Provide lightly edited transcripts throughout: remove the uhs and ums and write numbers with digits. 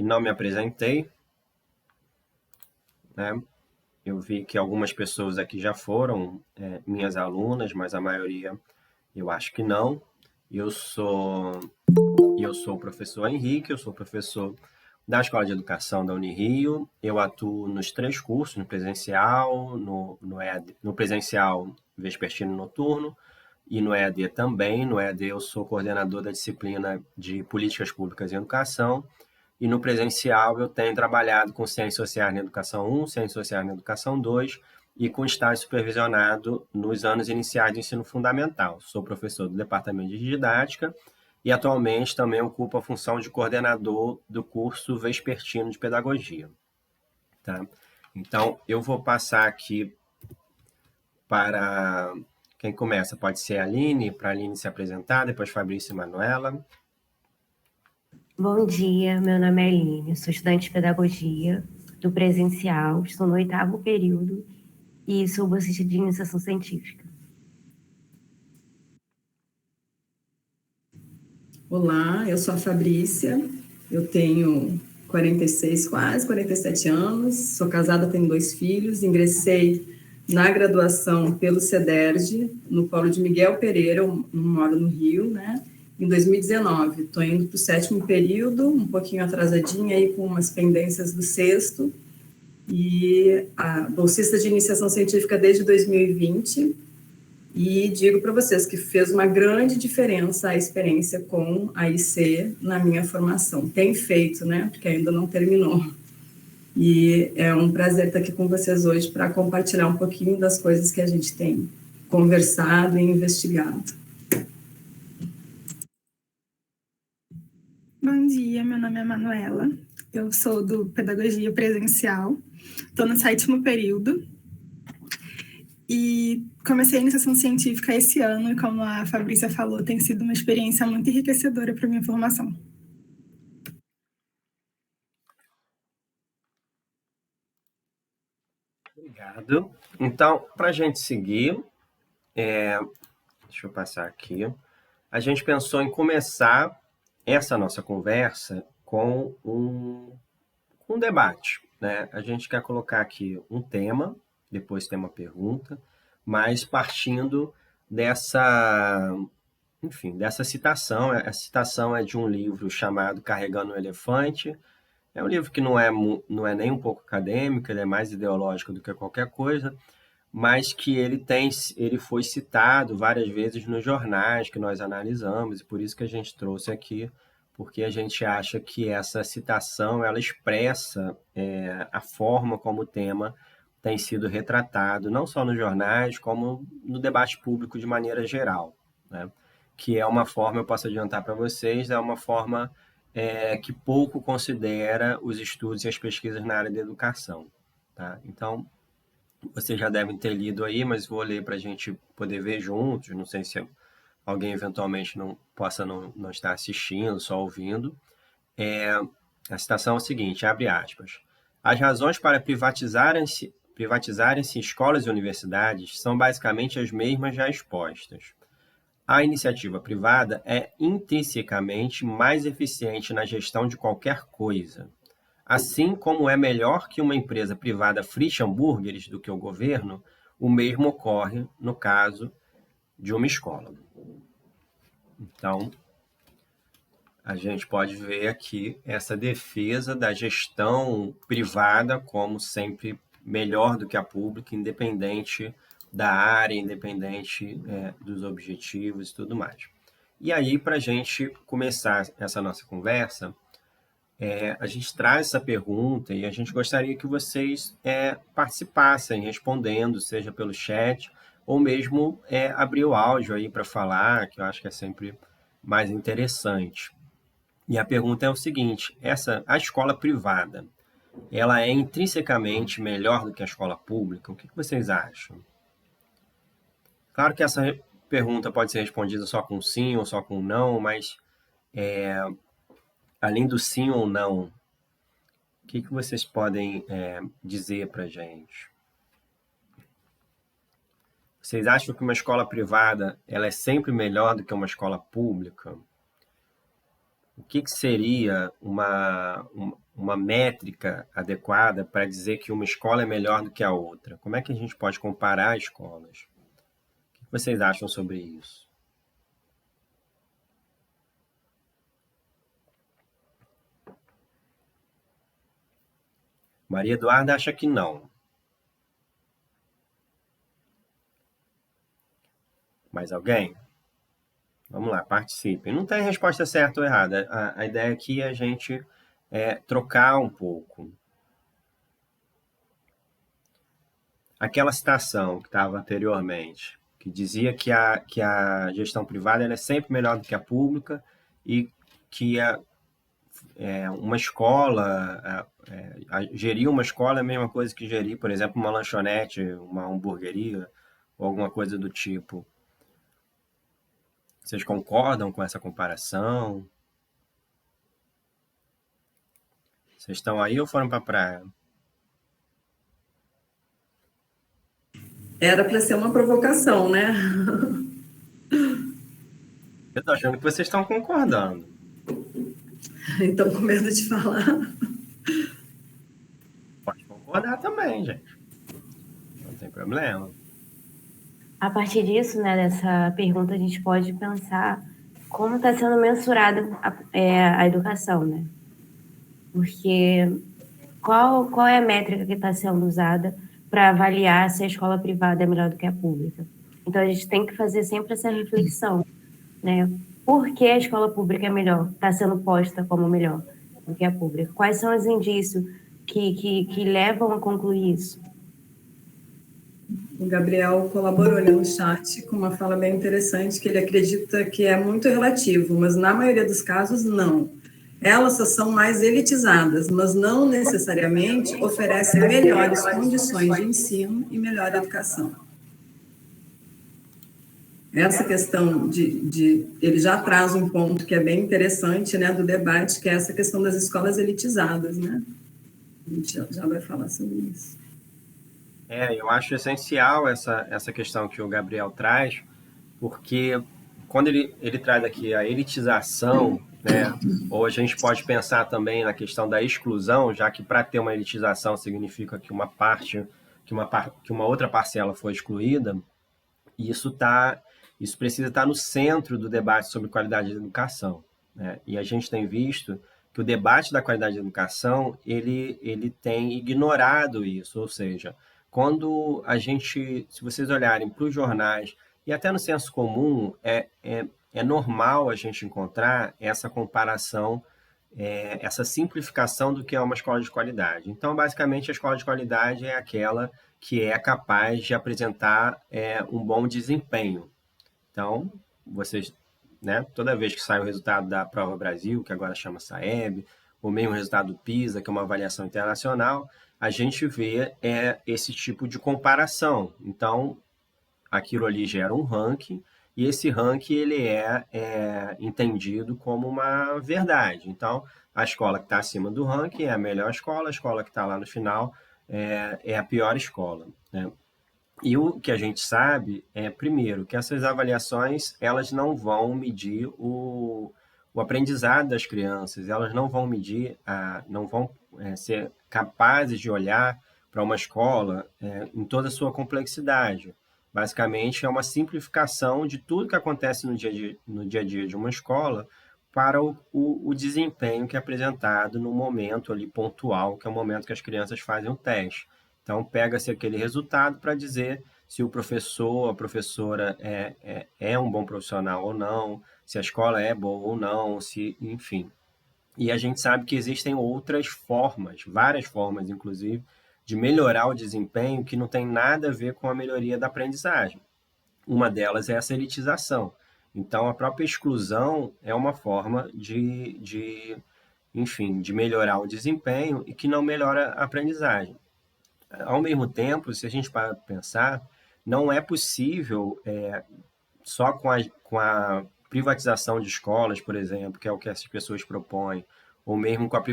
e não me apresentei, né? Eu vi que algumas pessoas aqui já foram minhas alunas, mas a maioria eu acho que não. Eu sou o professor Henrique, eu sou professor da Escola de Educação da Unirio. Eu atuo nos 3 cursos, no presencial, no presencial vespertino e noturno, e no EAD também. No EAD eu sou coordenador da disciplina de Políticas Públicas em Educação, e no presencial eu tenho trabalhado com Ciências Sociais na Educação 1, Ciências Sociais na Educação 2 e com estágio supervisionado nos anos iniciais do ensino fundamental. Sou professor do Departamento de Didática e atualmente também ocupo a função de coordenador do curso vespertino de Pedagogia. Tá? Então, eu vou passar aqui para quem começa. Pode ser a Aline, para a Aline se apresentar, depois Fabrício e Manuela. Bom dia, meu nome é Aline, eu sou estudante de Pedagogia do presencial, estou no 8º período e sou bolsista de iniciação científica. Olá, eu sou a Fabrícia, eu tenho 46, quase 47 anos, sou casada, tenho 2 filhos, ingressei na graduação pelo CEDERJ, no Polo de Miguel Pereira, eu moro no Rio, né? Em 2019, estou indo para o 7º período, um pouquinho atrasadinha aí com umas pendências do 6º, e a bolsista de iniciação científica desde 2020, e digo para vocês que fez uma grande diferença a experiência com a IC na minha formação. Tem feito, né? Porque ainda não terminou. E é um prazer estar aqui com vocês hoje para compartilhar um pouquinho das coisas que a gente tem conversado e investigado. Bom dia, meu nome é Manuela, eu sou do Pedagogia Presencial, estou no 7º período e comecei a iniciação científica esse ano e, como a Fabrícia falou, tem sido uma experiência muito enriquecedora para a minha formação. Obrigado. Então, para a gente seguir, deixa eu passar aqui, a gente pensou em começar essa nossa conversa com um debate, né? A gente quer colocar aqui um tema, depois tem uma pergunta, mas partindo dessa citação. A citação é de um livro chamado Carregando o Elefante. É um livro que não é nem um pouco acadêmico, ele é mais ideológico do que qualquer coisa, mas que ele foi citado várias vezes nos jornais que nós analisamos, e por isso que a gente trouxe aqui, porque a gente acha que essa citação ela expressa a forma como o tema tem sido retratado, não só nos jornais, como no debate público de maneira geral, né? Que é uma forma, eu posso adiantar para vocês, é uma forma que pouco considera os estudos e as pesquisas na área da educação. Tá? Então, vocês já devem ter lido aí, mas vou ler para a gente poder ver juntos. Não sei se alguém eventualmente possa não estar assistindo, só ouvindo. A citação é a seguinte, abre aspas. As razões para privatizarem-se escolas e universidades são basicamente as mesmas já expostas. A iniciativa privada é intrinsecamente mais eficiente na gestão de qualquer coisa. Assim como é melhor que uma empresa privada frite hambúrgueres do que o governo, o mesmo ocorre no caso de uma escola. Então, a gente pode ver aqui essa defesa da gestão privada como sempre melhor do que a pública, independente da área, independente dos objetivos e tudo mais. E aí, para a gente começar essa nossa conversa, a gente traz essa pergunta e a gente gostaria que vocês participassem respondendo, seja pelo chat ou mesmo abrir o áudio aí para falar, que eu acho que é sempre mais interessante. E a pergunta é o seguinte, a escola privada, ela é intrinsecamente melhor do que a escola pública? O que vocês acham? Claro que essa pergunta pode ser respondida só com sim ou só com não, mas além do sim ou não, o que vocês podem dizer para a gente? Vocês acham que uma escola privada ela é sempre melhor do que uma escola pública? O que seria uma uma métrica adequada para dizer que uma escola é melhor do que a outra? Como é que a gente pode comparar escolas? O que vocês acham sobre isso? Maria Eduarda acha que não. Mais alguém? Vamos lá, participem. Não tem resposta certa ou errada. A ideia aqui é a gente trocar um pouco. Aquela citação que estava anteriormente, que dizia que a gestão privada ela é sempre melhor do que a pública e que uma escola, gerir uma escola é a mesma coisa que gerir, por exemplo, uma lanchonete, uma hamburgueria ou alguma coisa do tipo. Vocês concordam com essa comparação? Vocês estão aí ou foram para a praia? Era para ser uma provocação, né? Eu estou achando que vocês estão concordando. Então, com medo de falar. Pode concordar também, gente. Não tem problema. A partir disso, né, dessa pergunta, a gente pode pensar como está sendo mensurada a educação, né? Porque qual é a métrica que está sendo usada para avaliar se a escola privada é melhor do que a pública? Então, a gente tem que fazer sempre essa reflexão, né? Por que a escola pública é melhor, está sendo posta como melhor do que a pública? Quais são os indícios que levam a concluir isso? O Gabriel colaborou ali no chat com uma fala bem interessante, que ele acredita que é muito relativo, mas na maioria dos casos, não. Elas só são mais elitizadas, mas não necessariamente oferecem melhores condições de ensino e melhor educação. Essa questão ele já traz um ponto que é bem interessante, né, do debate, que é essa questão das escolas elitizadas, né? A gente já vai falar sobre isso. Eu acho essencial essa questão que o Gabriel traz, porque quando ele traz aqui a elitização, né, ou a gente pode pensar também na questão da exclusão, já que para ter uma elitização significa que uma outra parcela foi excluída, e isso precisa estar no centro do debate sobre qualidade de educação, né? E a gente tem visto que o debate da qualidade de educação ele tem ignorado isso, ou seja, quando se vocês olharem para os jornais e até no senso comum, é normal a gente encontrar essa comparação, essa simplificação do que é uma escola de qualidade. Então, basicamente, a escola de qualidade é aquela que é capaz de apresentar um bom desempenho. Então, vocês, né, toda vez que sai o resultado da Prova Brasil, que agora chama SAEB, ou mesmo o resultado do PISA, que é uma avaliação internacional, a gente vê esse tipo de comparação. Então, aquilo ali gera um ranking, e esse ranking ele é entendido como uma verdade. Então, a escola que está acima do ranking é a melhor escola, a escola que está lá no final é a pior escola, né? E o que a gente sabe primeiro, que essas avaliações elas não vão medir o aprendizado das crianças, elas não vão medir, não vão ser capazes de olhar para uma escola em toda a sua complexidade. Basicamente, é uma simplificação de tudo que acontece no dia a dia de uma escola para o desempenho que é apresentado no momento ali pontual, que é o momento que as crianças fazem o teste. Então, pega-se aquele resultado para dizer se o professor, a professora é um bom profissional ou não, se a escola é boa ou não, enfim. E a gente sabe que existem outras formas, várias formas, inclusive, de melhorar o desempenho que não tem nada a ver com a melhoria da aprendizagem. Uma delas é essa elitização. Então, a própria exclusão é uma forma enfim, de melhorar o desempenho e que não melhora a aprendizagem. Ao mesmo tempo, se a gente para pensar, não é possível, só com a privatização de escolas, por exemplo, que é o que essas pessoas propõem, ou mesmo com a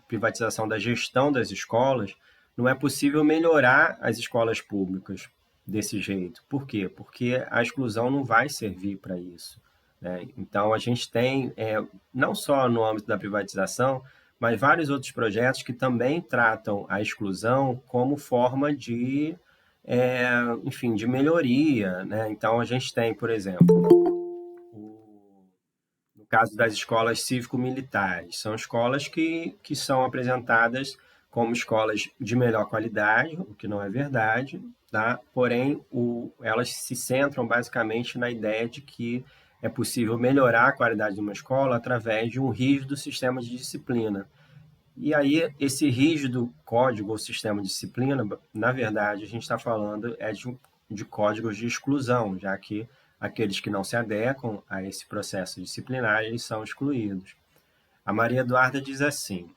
privatização da gestão das escolas, não é possível melhorar as escolas públicas desse jeito. Por quê? Porque a exclusão não vai servir para isso, né? Então, a gente tem, não só no âmbito da privatização, mas vários outros projetos que também tratam a exclusão como forma de, enfim, de melhoria, né? Então, a gente tem, por exemplo, no caso das escolas cívico-militares, são escolas que são apresentadas como escolas de melhor qualidade, o que não é verdade, tá? Porém, elas se centram basicamente na ideia de que é possível melhorar a qualidade de uma escola através de um rígido sistema de disciplina. E aí, esse rígido código ou sistema de disciplina, na verdade, a gente está falando de códigos de exclusão, já que aqueles que não se adequam a esse processo disciplinar, eles são excluídos. A Maria Eduarda diz assim,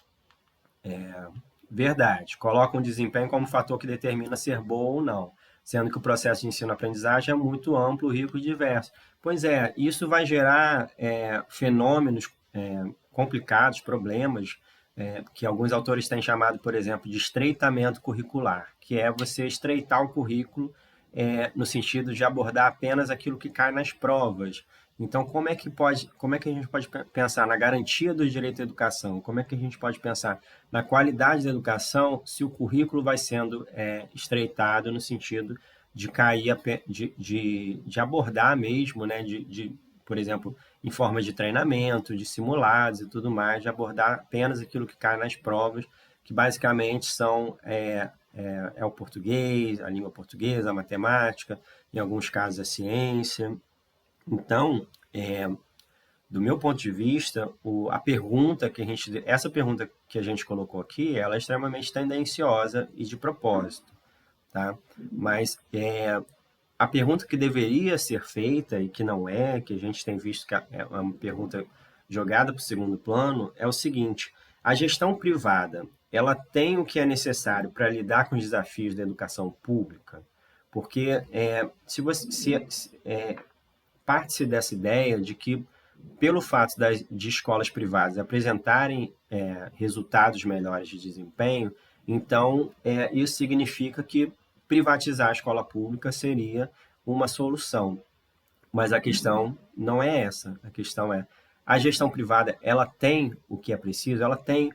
verdade, coloca um desempenho como fator que determina ser boa ou não, sendo que o processo de ensino-aprendizagem é muito amplo, rico e diverso. Pois é, isso vai gerar fenômenos complicados, problemas, que alguns autores têm chamado, por exemplo, de estreitamento curricular, que é você estreitar o currículo no sentido de abordar apenas aquilo que cai nas provas. Então, como é que a gente pode pensar na garantia do direito à educação? Como é que a gente pode pensar na qualidade da educação se o currículo vai sendo estreitado no sentido de cair, de abordar mesmo, né? Por exemplo, em forma de treinamento, de simulados e tudo mais, de abordar apenas aquilo que cai nas provas, que basicamente são o português, a língua portuguesa, a matemática, em alguns casos a ciência. Então, do meu ponto de vista, essa pergunta que a gente colocou aqui, ela é extremamente tendenciosa e de propósito, tá? Mas a pergunta que deveria ser feita e que não é, que a gente tem visto que é uma pergunta jogada para o segundo plano, é o seguinte: a gestão privada, ela tem o que é necessário para lidar com os desafios da educação pública? Porque parte-se dessa ideia de que, pelo fato de escolas privadas apresentarem resultados melhores de desempenho, então isso significa que privatizar a escola pública seria uma solução. Mas a questão não é essa. A questão é, a gestão privada, ela tem o que é preciso, ela tem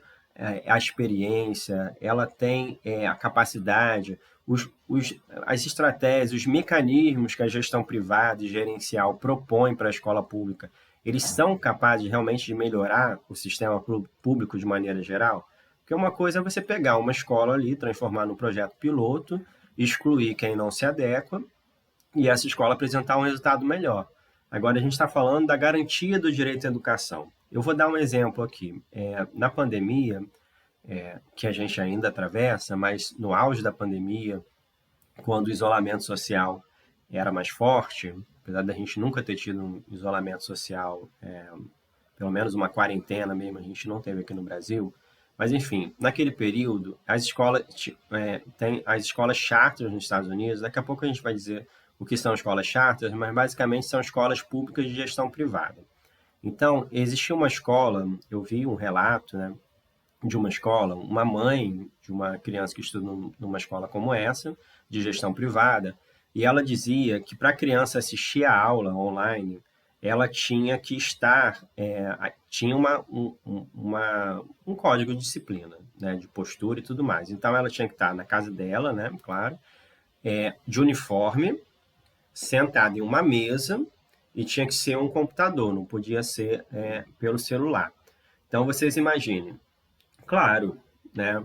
a experiência, ela tem a capacidade, as estratégias, os mecanismos que a gestão privada e gerencial propõe para a escola pública, eles são capazes realmente de melhorar o sistema público de maneira geral? Porque uma coisa é você pegar uma escola ali, transformar num projeto piloto, excluir quem não se adequa e essa escola apresentar um resultado melhor. Agora, a gente está falando da garantia do direito à educação. Eu vou dar um exemplo aqui. Na pandemia, que a gente ainda atravessa, mas no auge da pandemia, quando o isolamento social era mais forte, apesar da gente nunca ter tido um isolamento social, pelo menos uma quarentena mesmo, a gente não teve aqui no Brasil, mas enfim, naquele período, as escolas tem as escolas charters nos Estados Unidos. Daqui a pouco a gente vai dizer o que são escolas charters, mas basicamente são escolas públicas de gestão privada. Então, existia uma escola, eu vi um relato, né, de uma escola, uma mãe de uma criança que estuda numa escola como essa, de gestão privada, e ela dizia que para a criança assistir a aula online, ela tinha que estar, tinha um código de disciplina, né, de postura e tudo mais. Então, ela tinha que estar na casa dela, né, claro, de uniforme, sentada em uma mesa, e tinha que ser um computador, não podia ser pelo celular. Então, vocês imaginem, claro, né,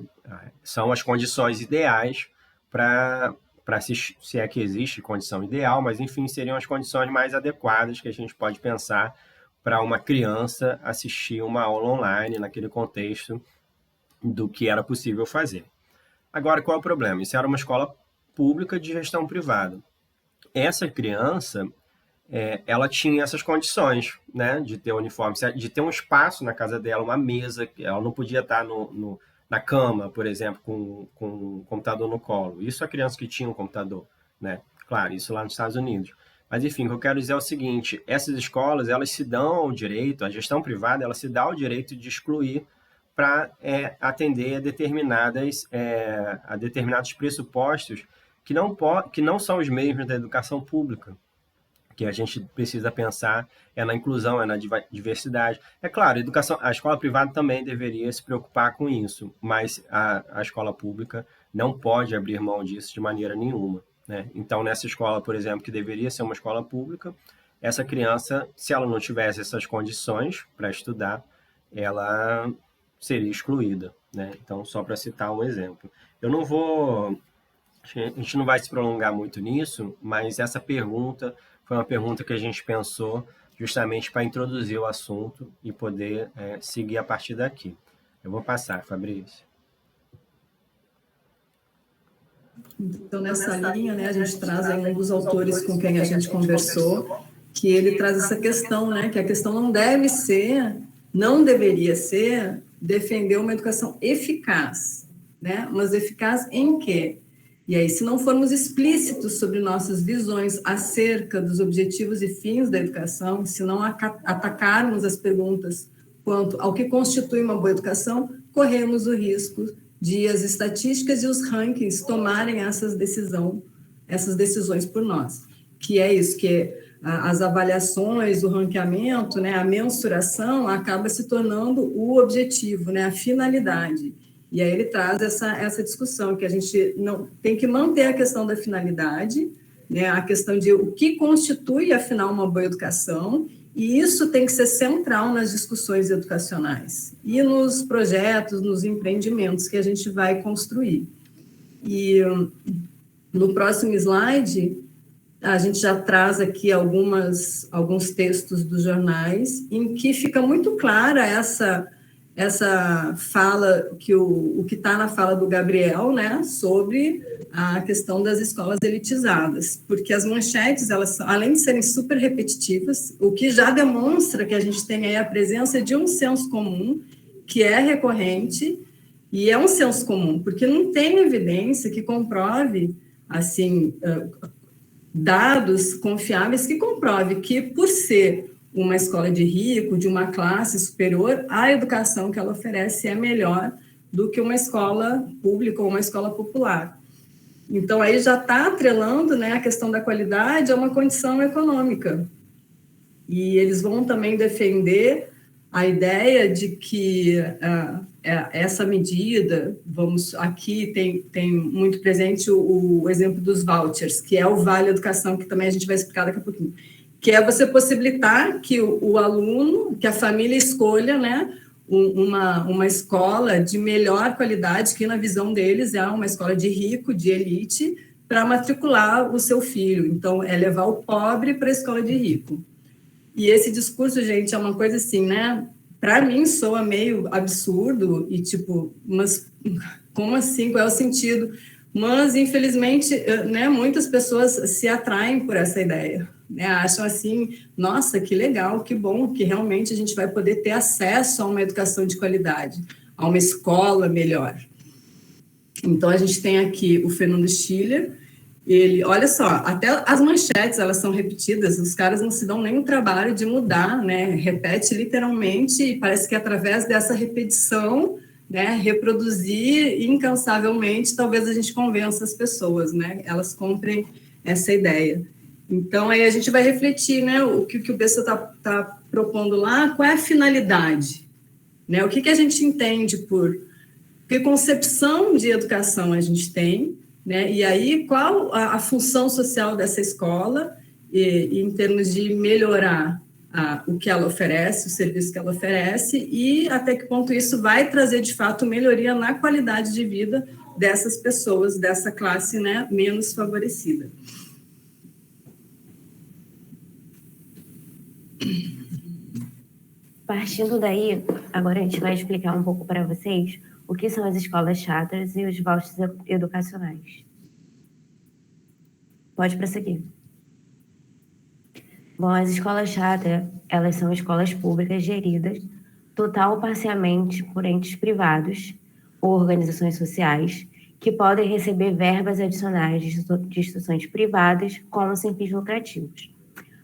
são as condições ideais para se é que existe condição ideal, mas enfim, seriam as condições mais adequadas que a gente pode pensar para uma criança assistir uma aula online naquele contexto do que era possível fazer. Agora, qual é o problema? Isso era uma escola pública de gestão privada. Essa criança, ela tinha essas condições, né, de ter uniforme, de ter um espaço na casa dela, uma mesa, ela não podia estar na cama, por exemplo, com um computador no colo. Isso a criança que tinha um computador, né? Claro, isso lá nos Estados Unidos. Mas, enfim, o que eu quero dizer é o seguinte: essas escolas, elas se dão o direito, a gestão privada, ela se dá o direito de excluir para atender a determinados pressupostos que não são os mesmos da educação pública. que a gente precisa pensar é na inclusão, é na diversidade. É claro, a escola privada também deveria se preocupar com isso, mas a escola pública não pode abrir mão disso de maneira nenhuma, né? Então, nessa escola, por exemplo, que deveria ser uma escola pública, essa criança, se ela não tivesse essas condições para estudar, ela seria excluída, né? Então, só para citar um exemplo. Eu não vou... A gente não vai se prolongar muito nisso, mas essa pergunta foi uma pergunta que a gente pensou justamente para introduzir o assunto e poder seguir a partir daqui. Eu vou passar, Fabrício. Então, nessa linha, né, a gente traz aí um dos autores com quem a gente conversou, que ele traz essa questão, né, que a questão não deveria ser defender uma educação eficaz, né, mas eficaz em quê? E aí, se não formos explícitos sobre nossas visões acerca dos objetivos e fins da educação, se não atacarmos as perguntas quanto ao que constitui uma boa educação, corremos o risco de as estatísticas e os rankings tomarem essas decisões por nós. Que é isso, que as avaliações, o ranqueamento, né, a mensuração acaba se tornando o objetivo, né, a finalidade. E aí ele traz essa discussão, que a gente não tem que manter a questão da finalidade, né, a questão de o que constitui, afinal, uma boa educação, e isso tem que ser central nas discussões educacionais e nos projetos, nos empreendimentos que a gente vai construir. E no próximo slide, a gente já traz aqui alguns textos dos jornais em que fica muito clara essa fala, o que está na fala do Gabriel, né, sobre a questão das escolas elitizadas, porque as manchetes, elas, além de serem super repetitivas, o que já demonstra que a gente tem aí a presença de um senso comum, que é recorrente, e é um senso comum, porque não tem evidência que comprove, assim, dados confiáveis que comprove que, por ser uma escola de rico, de uma classe superior, a educação que ela oferece é melhor do que uma escola pública ou uma escola popular. Então, aí já está atrelando, né, a questão da qualidade a uma condição econômica. E eles vão também defender a ideia de que essa medida, aqui tem muito presente o exemplo dos vouchers, que é o Vale Educação, que também a gente vai explicar daqui a pouquinho, que é você possibilitar que o aluno, que a família escolha, né, uma escola de melhor qualidade, que na visão deles é uma escola de rico, de elite, para matricular o seu filho. Então, é levar o pobre para a escola de rico. E esse discurso, gente, é uma coisa assim, né? Para mim, soa meio absurdo e tipo, mas como assim? Qual é o sentido? Mas, infelizmente, né, muitas pessoas se atraem por essa ideia. Né, acham assim, nossa, que legal, que bom, que realmente a gente vai poder ter acesso a uma educação de qualidade, a uma escola melhor. Então, a gente tem aqui o Fernando Schiller, ele, olha só, até as manchetes, elas são repetidas, os caras não se dão nem o trabalho de mudar, né, repete literalmente, e parece que através dessa repetição, né, reproduzir incansavelmente, talvez a gente convença as pessoas, né, elas comprem essa ideia. Então, aí a gente vai refletir, né, o que o Bessa está propondo lá, qual é a finalidade, né, o que a gente entende por que concepção de educação a gente tem, né, e aí qual a função social dessa escola, em termos de melhorar o que ela oferece, o serviço que ela oferece, e até que ponto isso vai trazer, de fato, melhoria na qualidade de vida dessas pessoas, dessa classe, né, menos favorecida. Partindo daí, agora a gente vai explicar um pouco para vocês o que são as escolas charters e os vouchers educacionais. Pode prosseguir. Bom, as escolas charter, elas são escolas públicas geridas total ou parcialmente por entes privados ou organizações sociais que podem receber verbas adicionais de instituições privadas com sem fins lucrativos.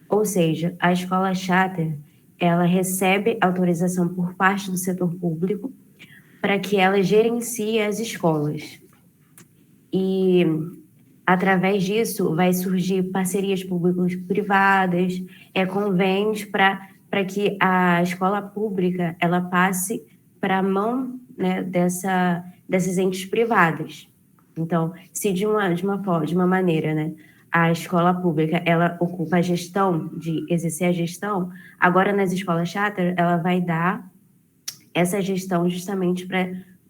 Ou seja, a escola charter, ela recebe autorização por parte do setor público para que ela gerencie as escolas. E através disso, vai surgir parcerias público-privadas, convênios para que a escola pública ela passe para a mão, né, dessas entes privadas. Então, se de uma maneira, né, a escola pública ela ocupa a gestão, de exercer a gestão, agora nas escolas charter ela vai dar essa gestão justamente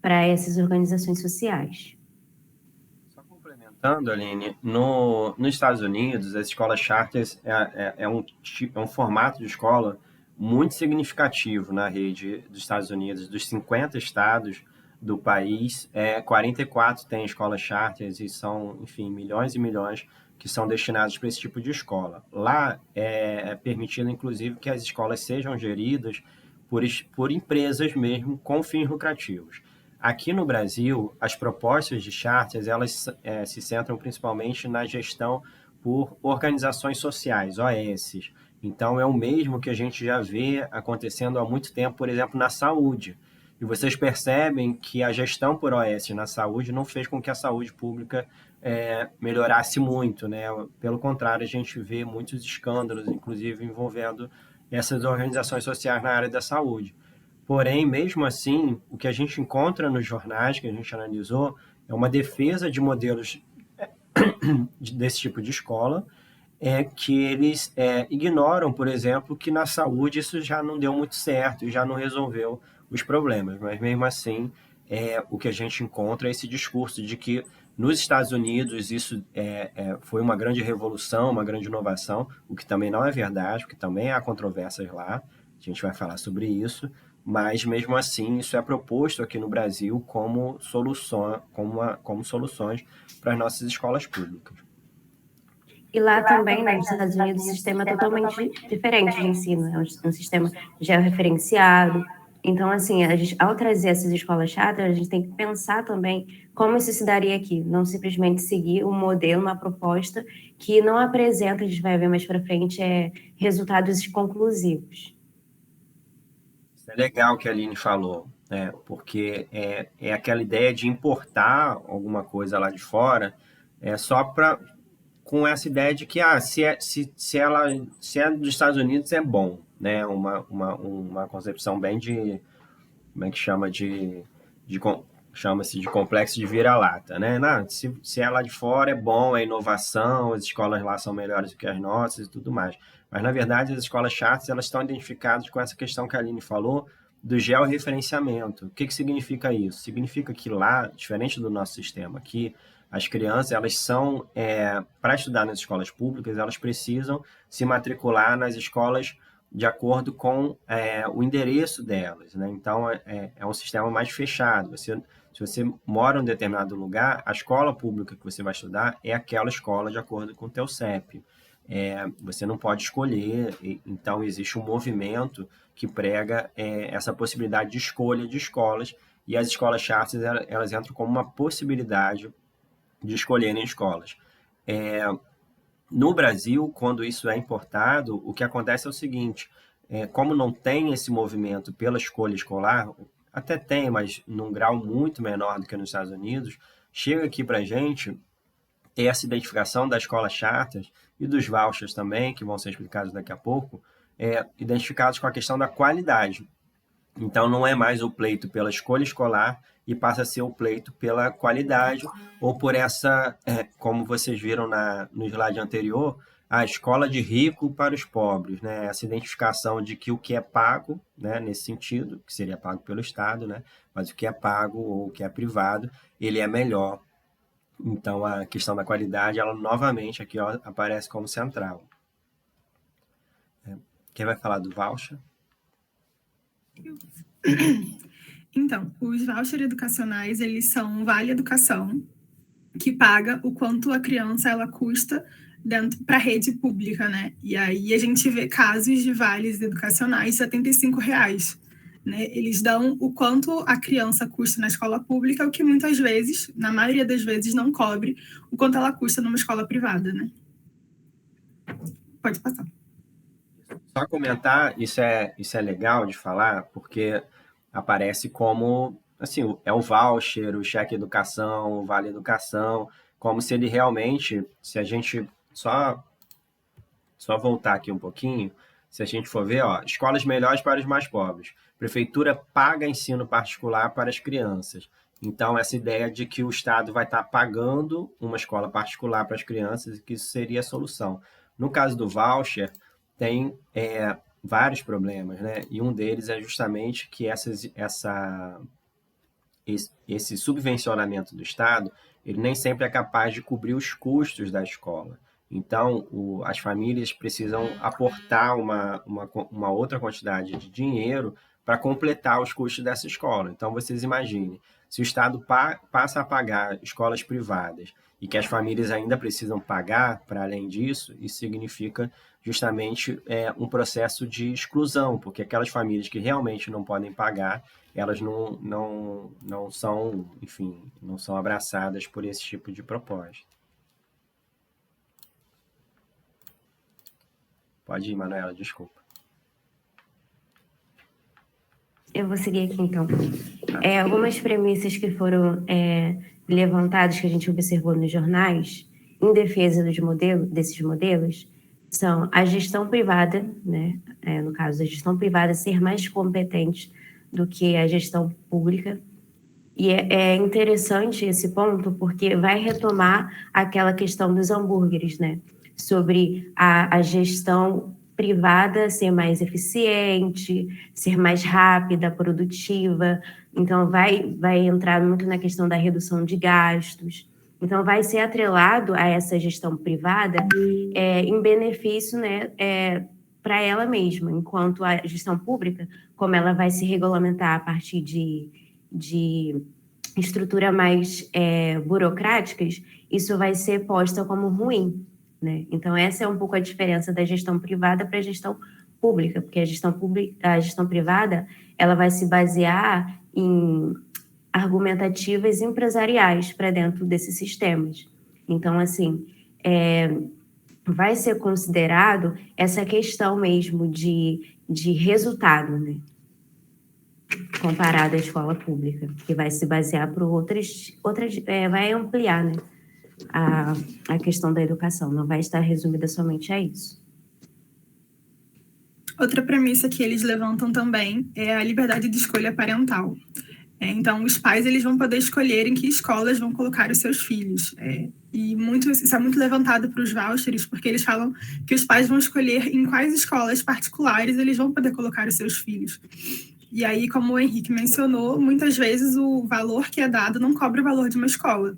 para essas organizações sociais. Só complementando, Aline, nos Estados Unidos, as escolas charters é um formato de escola muito significativo na rede dos Estados Unidos. Dos 50 estados do país, 44 têm escolas charters e são, enfim, milhões e milhões que são destinados para esse tipo de escola. Lá é permitido, inclusive, que as escolas sejam geridas por empresas mesmo com fins lucrativos. Aqui no Brasil, as propostas de charters, elas se centram principalmente na gestão por organizações sociais, OS. Então, é o mesmo que a gente já vê acontecendo há muito tempo, por exemplo, na saúde. E vocês percebem que a gestão por OS na saúde não fez com que a saúde pública melhorasse muito, né? Pelo contrário, a gente vê muitos escândalos, inclusive envolvendo essas organizações sociais na área da saúde. Porém, mesmo assim, o que a gente encontra nos jornais que a gente analisou é uma defesa de modelos desse tipo de escola, que eles ignoram, por exemplo, que na saúde isso já não deu muito certo e já não resolveu os problemas. Mas mesmo assim, o que a gente encontra é esse discurso de que nos Estados Unidos isso foi uma grande revolução, uma grande inovação, o que também não é verdade, porque também há controvérsias lá, a gente vai falar sobre isso, mas mesmo assim isso é proposto aqui no Brasil como soluções para as nossas escolas públicas. E lá também, né, nos Estados Unidos, o sistema é totalmente diferente de ensino, é um sistema georreferenciado. Então, assim, ao trazer essas escolas chatas, a gente tem que pensar também como isso se daria aqui, não simplesmente seguir um modelo, uma proposta que não apresenta, a gente vai ver mais para frente, resultados conclusivos. Isso é legal que a Aline falou, né? Porque é aquela ideia de importar alguma coisa lá de fora, só para com essa ideia de que se é dos Estados Unidos é bom, né? Uma concepção bem de como é que chama-se de complexo de vira-lata, né? Não, se é lá de fora é bom, é inovação, as escolas lá são melhores do que as nossas e tudo mais. Mas, na verdade, as escolas charters, elas estão identificadas com essa questão que a Aline falou do georreferenciamento. O que significa isso? Significa que lá, diferente do nosso sistema aqui, as crianças, elas são, para estudar nas escolas públicas, elas precisam se matricular nas escolas de acordo com o endereço delas, né? Então, é um sistema mais fechado. Se você mora em um determinado lugar, a escola pública que você vai estudar é aquela escola de acordo com o teu CEP. Você não pode escolher, então existe um movimento que prega essa possibilidade de escolha de escolas, e as escolas charters, elas entram como uma possibilidade de escolherem escolas. No Brasil, quando isso é importado, o que acontece é o seguinte, como não tem esse movimento pela escolha escolar, até tem, mas num grau muito menor do que nos Estados Unidos, chega aqui para a gente ter essa identificação da escola charters e dos vouchers também, que vão ser explicados daqui a pouco, identificados com a questão da qualidade. Então, não é mais o pleito pela escolha escolar e passa a ser o pleito pela qualidade ou por essa, como vocês viram no slide anterior, a escola de rico para os pobres, né? Essa identificação de que o que é pago, né, nesse sentido, que seria pago pelo Estado, né, mas o que é pago ou o que é privado, ele é melhor. Então, a questão da qualidade, ela novamente aqui aparece como central. Quem vai falar do voucher? Então, os vouchers educacionais, eles são um vale educação que paga o quanto a criança ela custa dentro para a rede pública, né? E aí a gente vê casos de vales educacionais de R$ 75, né? Eles dão o quanto a criança custa na escola pública, o que muitas vezes, na maioria das vezes, não cobre o quanto ela custa numa escola privada, né? Pode passar. Só comentar, isso é legal de falar, porque aparece como, assim, é o voucher, o cheque educação, o vale educação, como se ele realmente, se a gente só voltar aqui um pouquinho, se a gente for ver, ó, escolas melhores para os mais pobres. Prefeitura paga ensino particular para as crianças. Então, essa ideia de que o Estado vai estar pagando uma escola particular para as crianças, que isso seria a solução. No caso do voucher, tem vários problemas, né? E um deles é justamente que esse subvencionamento do Estado, ele nem sempre é capaz de cobrir os custos da escola. Então, as famílias precisam aportar uma outra quantidade de dinheiro para completar os custos dessa escola. Então, vocês imaginem, se o Estado passa a pagar escolas privadas e que as famílias ainda precisam pagar para além disso, isso significa justamente um processo de exclusão, porque aquelas famílias que realmente não podem pagar, elas não são, enfim, não são abraçadas por esse tipo de proposta. Pode ir, Manuela, desculpa. Eu vou seguir aqui, então. Algumas premissas que foram levantadas, que a gente observou nos jornais, em defesa desses modelos, são a gestão privada, né? No caso, a gestão privada ser mais competente do que a gestão pública. E é interessante esse ponto, porque vai retomar aquela questão dos hambúrgueres, né? Sobre a gestão privada ser mais eficiente, ser mais rápida, produtiva. Então, vai entrar muito na questão da redução de gastos. Então, vai ser atrelado a essa gestão privada em benefício, né, para ela mesma, enquanto a gestão pública, como ela vai se regulamentar a partir de estrutura mais burocráticas, isso vai ser posta como ruim, né? Então, essa é um pouco a diferença da gestão privada para a gestão pública, porque a gestão privada, ela vai se basear em argumentativas empresariais para dentro desses sistemas. Então, assim, vai ser considerado essa questão mesmo de resultado, né? Comparado à escola pública, que vai se basear para outras vai ampliar, né, a questão da educação, não vai estar resumida somente a isso. Outra premissa que eles levantam também é a liberdade de escolha parental. Então, os pais eles vão poder escolher em que escolas vão colocar os seus filhos. E isso é muito levantado para os vouchers, porque eles falam que os pais vão escolher em quais escolas particulares eles vão poder colocar os seus filhos. E aí, como o Henrique mencionou, muitas vezes o valor que é dado não cobre o valor de uma escola.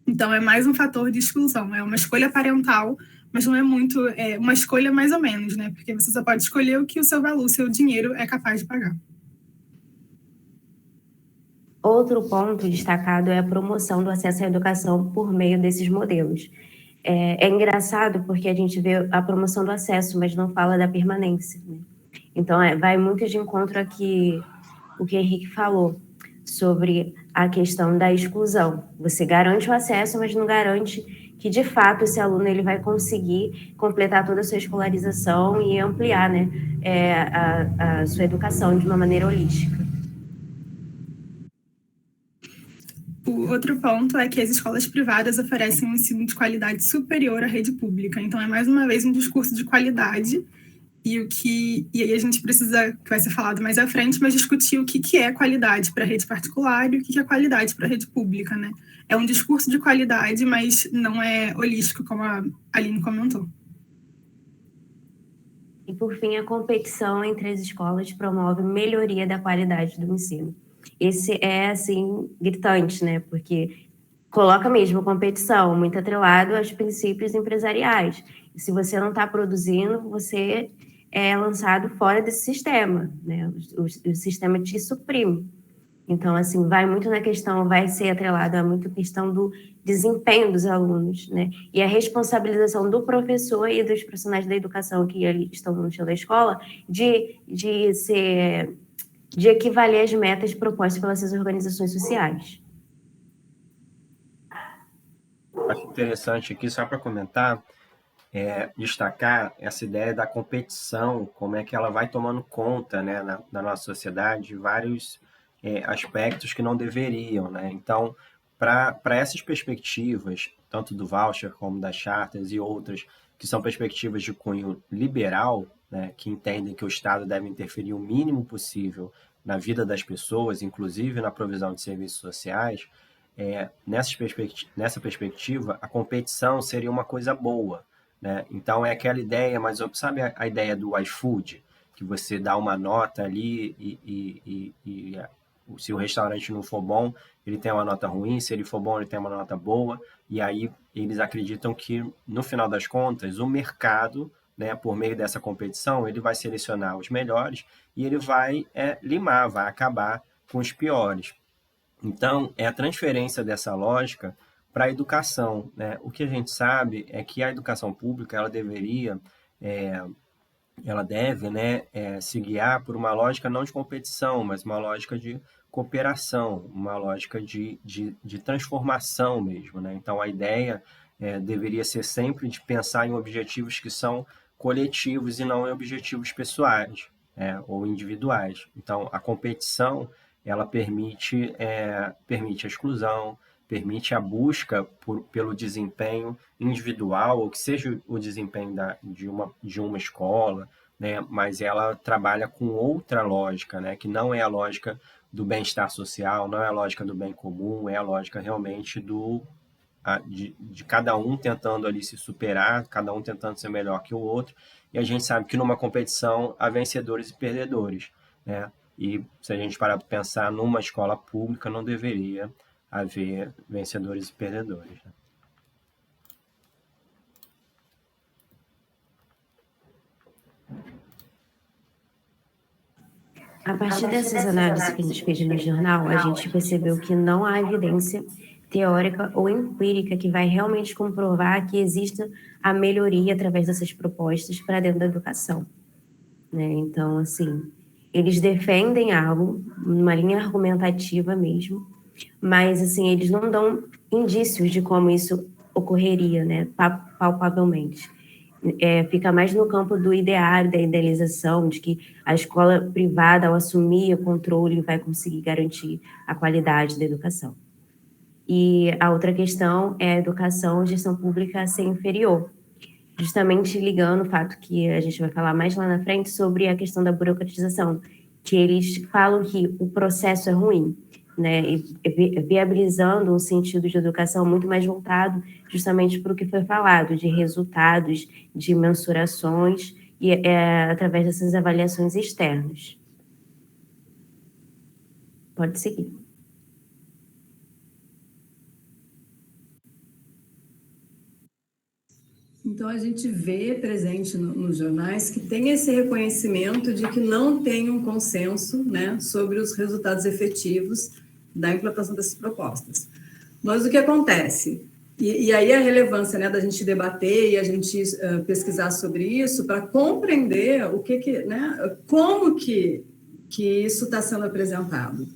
Então, é mais um fator de exclusão. É uma escolha parental, mas não é muito... É uma escolha mais ou menos, né? Porque você só pode escolher o que o seu valor, o seu dinheiro é capaz de pagar. Outro ponto destacado é a promoção do acesso à educação por meio desses modelos. É engraçado porque a gente vê a promoção do acesso, mas não fala da permanência, né? Então, vai muito de encontro aqui o que o Henrique falou sobre a questão da exclusão. Você garante o acesso, mas não garante que, de fato, esse aluno ele vai conseguir completar toda a sua escolarização e ampliar, né, a sua educação de uma maneira holística. O outro ponto é que as escolas privadas oferecem um ensino de qualidade superior à rede pública. Então, é mais uma vez um discurso de qualidade. E aí a gente precisa, que vai ser falado mais à frente, mas discutir o que é qualidade para a rede particular e o que é qualidade para a rede pública, né? É um discurso de qualidade, mas não é holístico, como a Aline comentou. E, por fim, a competição entre as escolas promove melhoria da qualidade do ensino. Esse é, assim, gritante, né? Porque coloca mesmo competição, muito atrelado aos princípios empresariais. E se você não está produzindo, você é lançado fora desse sistema, né? O sistema te suprime. Então, assim, vai muito na questão, vai ser atrelado a muito questão do desempenho dos alunos, né? E a responsabilização do professor e dos profissionais da educação que ali estão no chão da escola de equivaler às metas propostas pelas suas organizações sociais. Acho interessante aqui, só para comentar, destacar essa ideia da competição, como é que ela vai tomando conta, né, na nossa sociedade, de vários aspectos que não deveriam, né? Então, para essas perspectivas, tanto do voucher como das charters e outras, que são perspectivas de cunho liberal, né, que entendem que o Estado deve interferir o mínimo possível na vida das pessoas, inclusive na provisão de serviços sociais, nessa perspectiva, a competição seria uma coisa boa, né? Então, é aquela ideia, mas sabe a ideia do iFood, que você dá uma nota ali e se o restaurante não for bom, ele tem uma nota ruim, se ele for bom, ele tem uma nota boa, e aí eles acreditam que, no final das contas, o mercado, né, por meio dessa competição, ele vai selecionar os melhores e ele vai limar, vai acabar com os piores. Então, é a transferência dessa lógica para a educação, né? O que a gente sabe é que a educação pública ela deve, né, se guiar por uma lógica não de competição, mas uma lógica de cooperação, uma lógica de transformação mesmo, né? Então, a ideia deveria ser sempre de pensar em objetivos que são coletivos e não em objetivos pessoais, ou individuais. Então, a competição ela permite a exclusão, permite a busca pelo desempenho individual, ou que seja o desempenho de uma escola, né? Mas ela trabalha com outra lógica, né? Que não é a lógica do bem-estar social, não é a lógica do bem comum, é a lógica realmente de cada um tentando ali se superar, cada um tentando ser melhor que o outro, e a gente sabe que numa competição há vencedores e perdedores, né? E se a gente parar para pensar, numa escola pública não deveria haver vencedores e perdedores, né? A partir dessas análises que a gente fez no jornal, a gente percebeu que não há evidência teórica ou empírica que vai realmente comprovar que exista a melhoria através dessas propostas para dentro da educação, né? Então, assim, eles defendem algo, uma linha argumentativa mesmo, mas, assim, eles não dão indícios de como isso ocorreria, né, palpavelmente. Fica mais no campo do ideário, da idealização, de que a escola privada, ao assumir o controle, vai conseguir garantir a qualidade da educação. E a outra questão é a educação, gestão pública ser inferior, justamente ligando o fato que a gente vai falar mais lá na frente sobre a questão da burocratização, que eles falam que o processo é ruim, né, e viabilizando um sentido de educação muito mais voltado justamente para o que foi falado, de resultados, de mensurações, e através dessas avaliações externas. Pode seguir. Então, a gente vê presente nos jornais que tem esse reconhecimento de que não tem um consenso, né, sobre os resultados efetivos da implantação dessas propostas. Mas o que acontece? E aí a relevância, né, da gente debater e a gente pesquisar sobre isso para compreender o né, como que isso está sendo apresentado.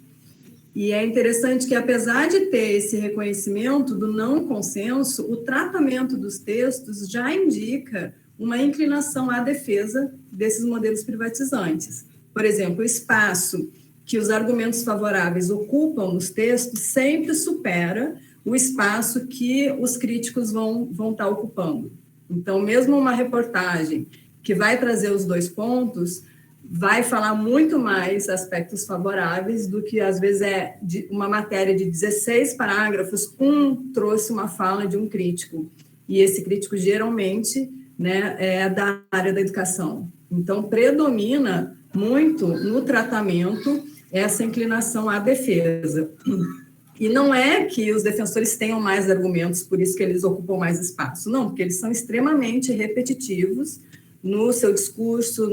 E é interessante que, apesar de ter esse reconhecimento do não consenso, o tratamento dos textos já indica uma inclinação à defesa desses modelos privatizantes. Por exemplo, o espaço que os argumentos favoráveis ocupam nos textos sempre supera o espaço que os críticos vão estar ocupando. Então, mesmo uma reportagem que vai trazer os dois pontos vai falar muito mais aspectos favoráveis do que, às vezes, uma matéria de 16 parágrafos, trouxe uma fala de um crítico, e esse crítico, geralmente, né, é da área da educação. Então, predomina muito no tratamento essa inclinação à defesa. E não é que os defensores tenham mais argumentos, por isso que eles ocupam mais espaço, não, porque eles são extremamente repetitivos no seu discurso,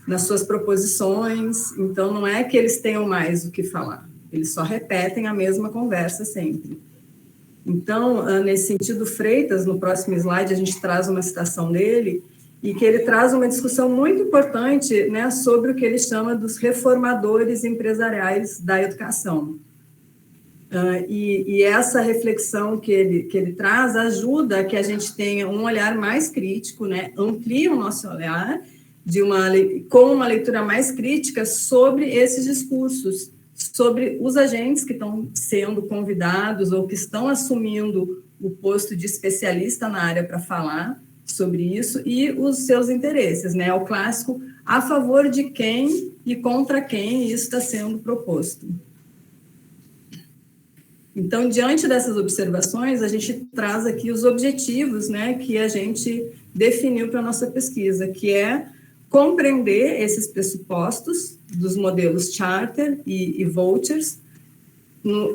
nas suas proposições, então não é que eles tenham mais o que falar, eles só repetem a mesma conversa sempre. Então, nesse sentido, Freitas, no próximo slide, a gente traz uma citação dele, e que ele traz uma discussão muito importante, né, sobre o que ele chama dos reformadores empresariais da educação. E essa reflexão que ele traz ajuda a que a gente tenha um olhar mais crítico, né, amplia o nosso olhar, com uma leitura mais crítica sobre esses discursos, sobre os agentes que estão sendo convidados ou que estão assumindo o posto de especialista na área para falar sobre isso e os seus interesses, né? O clássico a favor de quem e contra quem isso está sendo proposto. Então, diante dessas observações, a gente traz aqui os objetivos, né, que a gente definiu para a nossa pesquisa, que é compreender esses pressupostos dos modelos charter e vouchers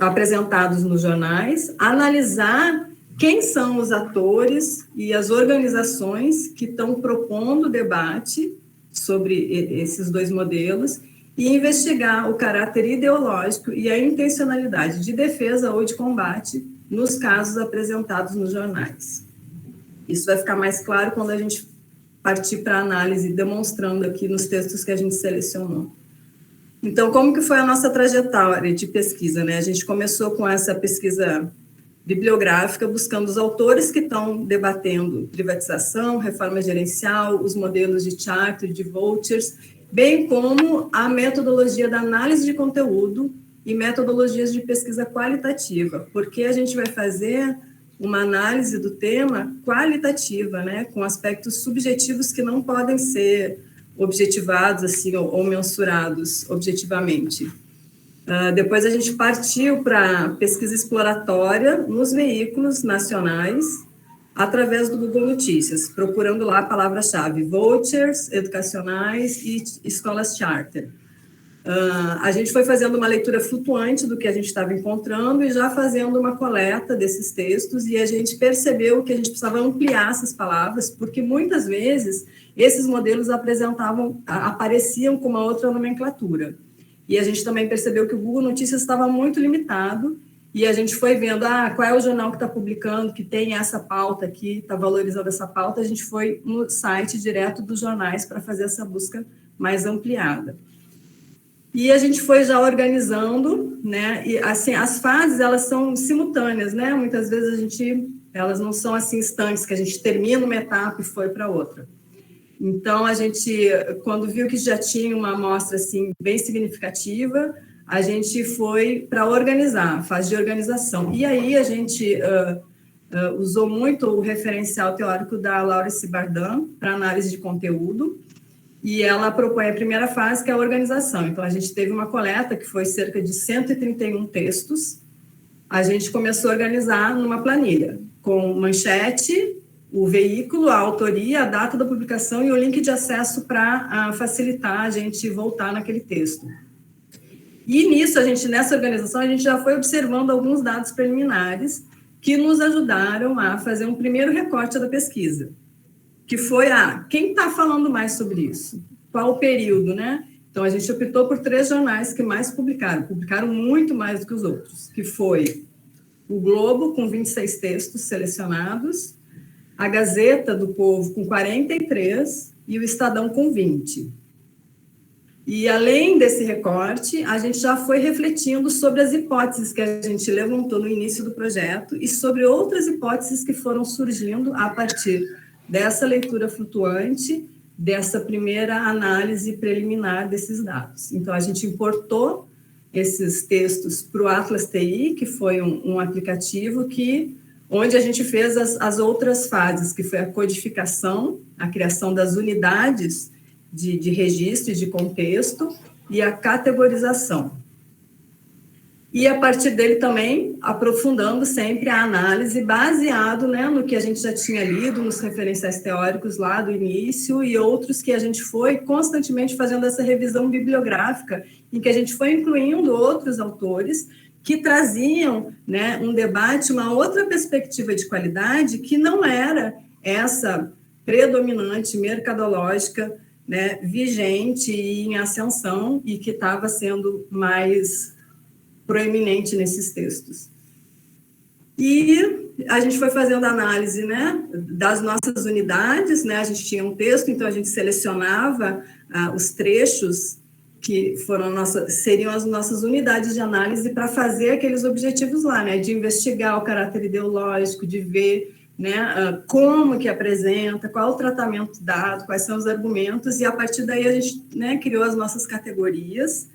apresentados nos jornais, analisar quem são os atores e as organizações que estão propondo debate sobre esses dois modelos e investigar o caráter ideológico e a intencionalidade de defesa ou de combate nos casos apresentados nos jornais. Isso vai ficar mais claro quando a gente partir para a análise, demonstrando aqui nos textos que a gente selecionou. Então, como que foi a nossa trajetória de pesquisa, né? A gente começou com essa pesquisa bibliográfica, buscando os autores que estão debatendo privatização, reforma gerencial, os modelos de charter, de vouchers, bem como a metodologia da análise de conteúdo e metodologias de pesquisa qualitativa, porque a gente vai fazer uma análise do tema qualitativa, né, com aspectos subjetivos que não podem ser objetivados assim, ou mensurados objetivamente. Depois a gente partiu para pesquisa exploratória nos veículos nacionais, através do Google Notícias, procurando lá a palavra-chave, vouchers educacionais e escolas charter. A gente foi fazendo uma leitura flutuante do que a gente estava encontrando e já fazendo uma coleta desses textos, e a gente percebeu que a gente precisava ampliar essas palavras, porque muitas vezes esses modelos apareciam com uma outra nomenclatura. E a gente também percebeu que o Google Notícias estava muito limitado, e a gente foi vendo, qual é o jornal que está publicando, que tem essa pauta aqui, está valorizando essa pauta, a gente foi no site direto dos jornais para fazer essa busca mais ampliada. E a gente foi já organizando, né, e assim, as fases, elas são simultâneas, né, muitas vezes elas não são assim instantes, que a gente termina uma etapa e foi para outra. Então, a gente, quando viu que já tinha uma amostra, assim, bem significativa, a gente foi para organizar, fase de organização. E aí, a gente usou muito o referencial teórico da Laurence Bardin para análise de conteúdo, e ela propõe a primeira fase, que é a organização. Então, a gente teve uma coleta, que foi cerca de 131 textos. A gente começou a organizar numa planilha, com manchete, o veículo, a autoria, a data da publicação e o link de acesso para facilitar a gente voltar naquele texto. E nisso, nessa organização, a gente já foi observando alguns dados preliminares que nos ajudaram a fazer um primeiro recorte da pesquisa, que foi quem está falando mais sobre isso? Qual o período, né? Então, a gente optou por 3 jornais que mais publicaram muito mais do que os outros, que foi o Globo, com 26 textos selecionados, a Gazeta do Povo, com 43, e o Estadão, com 20. E, além desse recorte, a gente já foi refletindo sobre as hipóteses que a gente levantou no início do projeto e sobre outras hipóteses que foram surgindo a partir dessa leitura flutuante, dessa primeira análise preliminar desses dados. Então, a gente importou esses textos para o Atlas TI, que foi um aplicativo onde a gente fez as outras fases, que foi a codificação, a criação das unidades de registro e de contexto, e a categorização. E, a partir dele também, aprofundando sempre a análise, baseado, né, no que a gente já tinha lido, nos referenciais teóricos lá do início, e outros que a gente foi constantemente fazendo essa revisão bibliográfica, em que a gente foi incluindo outros autores, que traziam, né, um debate, uma outra perspectiva de qualidade, que não era essa predominante mercadológica, né, vigente e em ascensão, e que estava sendo mais proeminente nesses textos. E a gente foi fazendo análise, né, das nossas unidades, né, a gente tinha um texto, então a gente selecionava os trechos que seriam as nossas unidades de análise para fazer aqueles objetivos lá, né, de investigar o caráter ideológico, de ver, né, como que apresenta, qual o tratamento dado, quais são os argumentos, e a partir daí a gente, né, criou as nossas categorias,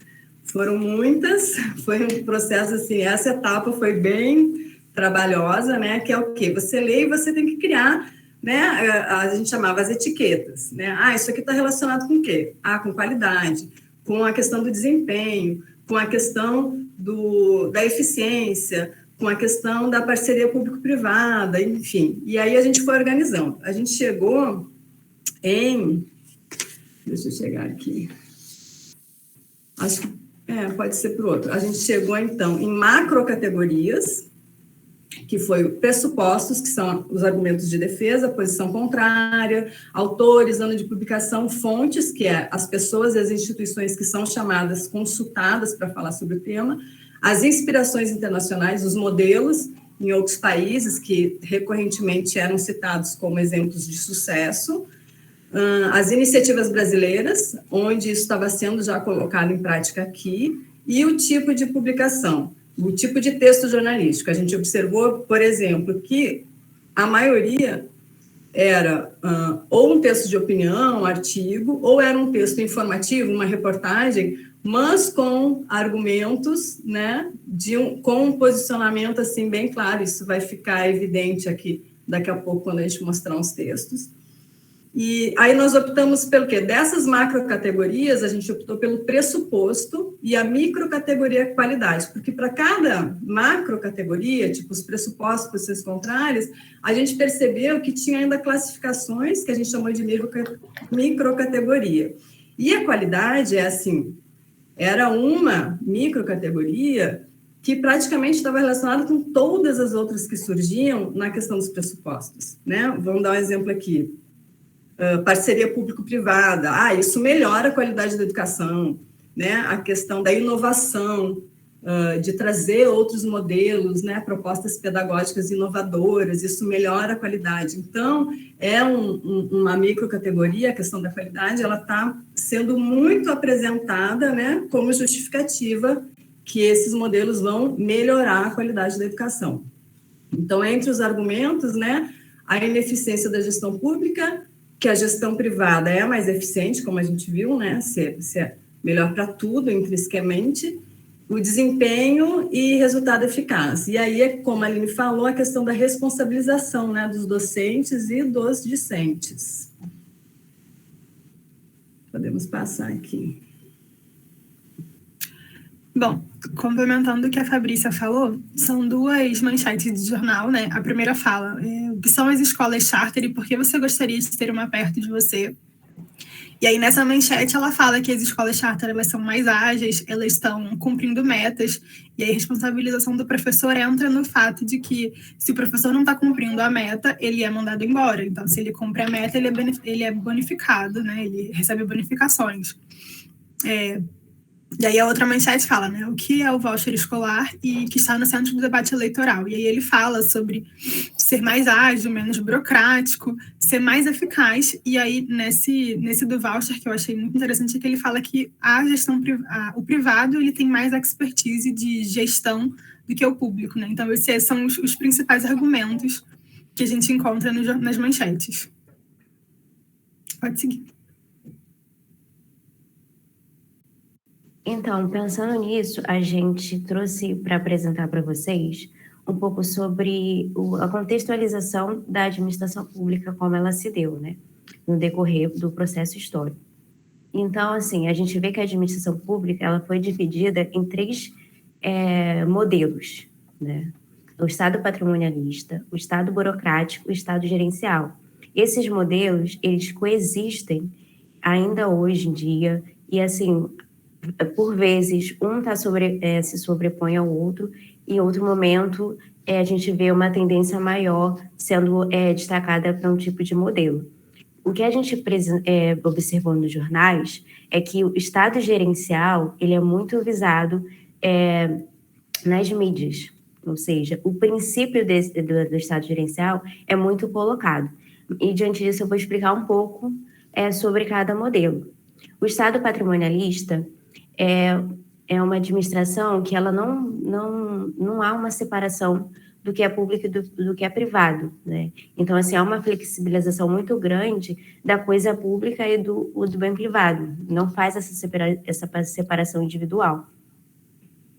Foram muitas, foi um processo assim, essa etapa foi bem trabalhosa, né? Que é o quê? Você lê e você tem que criar, né? A gente chamava as etiquetas, né? Ah, isso aqui está relacionado com o quê? Ah, com qualidade, com a questão do desempenho, com a questão da eficiência, com a questão da parceria público-privada, enfim. E aí a gente foi organizando. A gente chegou em... Deixa eu chegar aqui. Acho que pode ser para o outro. A gente chegou, então, em macrocategorias, que foi pressupostos, que são os argumentos de defesa, posição contrária, autores, ano de publicação, fontes, que é as pessoas e as instituições que são chamadas, consultadas para falar sobre o tema, as inspirações internacionais, os modelos em outros países que recorrentemente eram citados como exemplos de sucesso, as iniciativas brasileiras, onde isso estava sendo já colocado em prática aqui, e o tipo de publicação, o tipo de texto jornalístico. A gente observou, por exemplo, que a maioria era ou um texto de opinião, um artigo, ou era um texto informativo, uma reportagem, mas com argumentos, né, com um posicionamento assim bem claro. Isso vai ficar evidente aqui daqui a pouco quando a gente mostrar os textos. E aí nós optamos pelo quê? Dessas macrocategorias, a gente optou pelo pressuposto e a microcategoria qualidade, porque para cada macrocategoria, tipo os pressupostos, posições contrárias, a gente percebeu que tinha ainda classificações que a gente chamou de microcategoria. E a qualidade é assim, era uma microcategoria que praticamente estava relacionada com todas as outras que surgiam na questão dos pressupostos, né? Vamos dar um exemplo aqui. Parceria público-privada, isso melhora a qualidade da educação, né? A questão da inovação, de trazer outros modelos, né? Propostas pedagógicas inovadoras, isso melhora a qualidade. Então, é uma microcategoria, a questão da qualidade, ela está sendo muito apresentada, né? Como justificativa que esses modelos vão melhorar a qualidade da educação. Então, entre os argumentos, né? A ineficiência da gestão pública, que a gestão privada é mais eficiente, como a gente viu, né? Se é melhor para tudo, intrinsecamente, o desempenho e resultado eficaz. E aí, como a Aline falou, a questão da responsabilização, né, dos docentes e dos discentes. Podemos passar aqui. Bom, complementando o que a Fabrícia falou, são duas manchetes de jornal, né? A primeira fala, o que são as escolas charter e por que você gostaria de ter uma perto de você. E aí, nessa manchete, ela fala que as escolas charter, elas são mais ágeis, elas estão cumprindo metas, e aí a responsabilização do professor entra no fato de que, se o professor não está cumprindo a meta, ele é mandado embora. Então, se ele cumpre a meta, ele é bonificado, né? Ele recebe bonificações. E aí a outra manchete fala, né, o que é o voucher escolar e que está no centro do debate eleitoral. E aí ele fala sobre ser mais ágil, menos burocrático, ser mais eficaz. E aí nesse do voucher, que eu achei muito interessante, é que ele fala que o privado ele tem mais expertise de gestão do que o público, né? Então esses são os principais argumentos que a gente encontra nas manchetes. Pode seguir. Então, pensando nisso, a gente trouxe para apresentar para vocês um pouco sobre a contextualização da administração pública, como ela se deu, né, no decorrer do processo histórico. Então, assim, a gente vê que a administração pública ela foi dividida em três modelos, né? O Estado patrimonialista, o Estado burocrático e o Estado gerencial. Esses modelos, eles coexistem ainda hoje em dia e, assim, por vezes, um se sobrepõe ao outro, e em outro momento a gente vê uma tendência maior sendo destacada para um tipo de modelo. O que a gente observou nos jornais é que o Estado gerencial ele é muito visado nas mídias, ou seja, o princípio do Estado gerencial é muito colocado. E, diante disso, eu vou explicar um pouco sobre cada modelo. O Estado patrimonialista é uma administração que ela não há uma separação do que é público e do que é privado, né? Então, assim, há uma flexibilização muito grande da coisa pública e do bem privado. Não faz essa separação individual.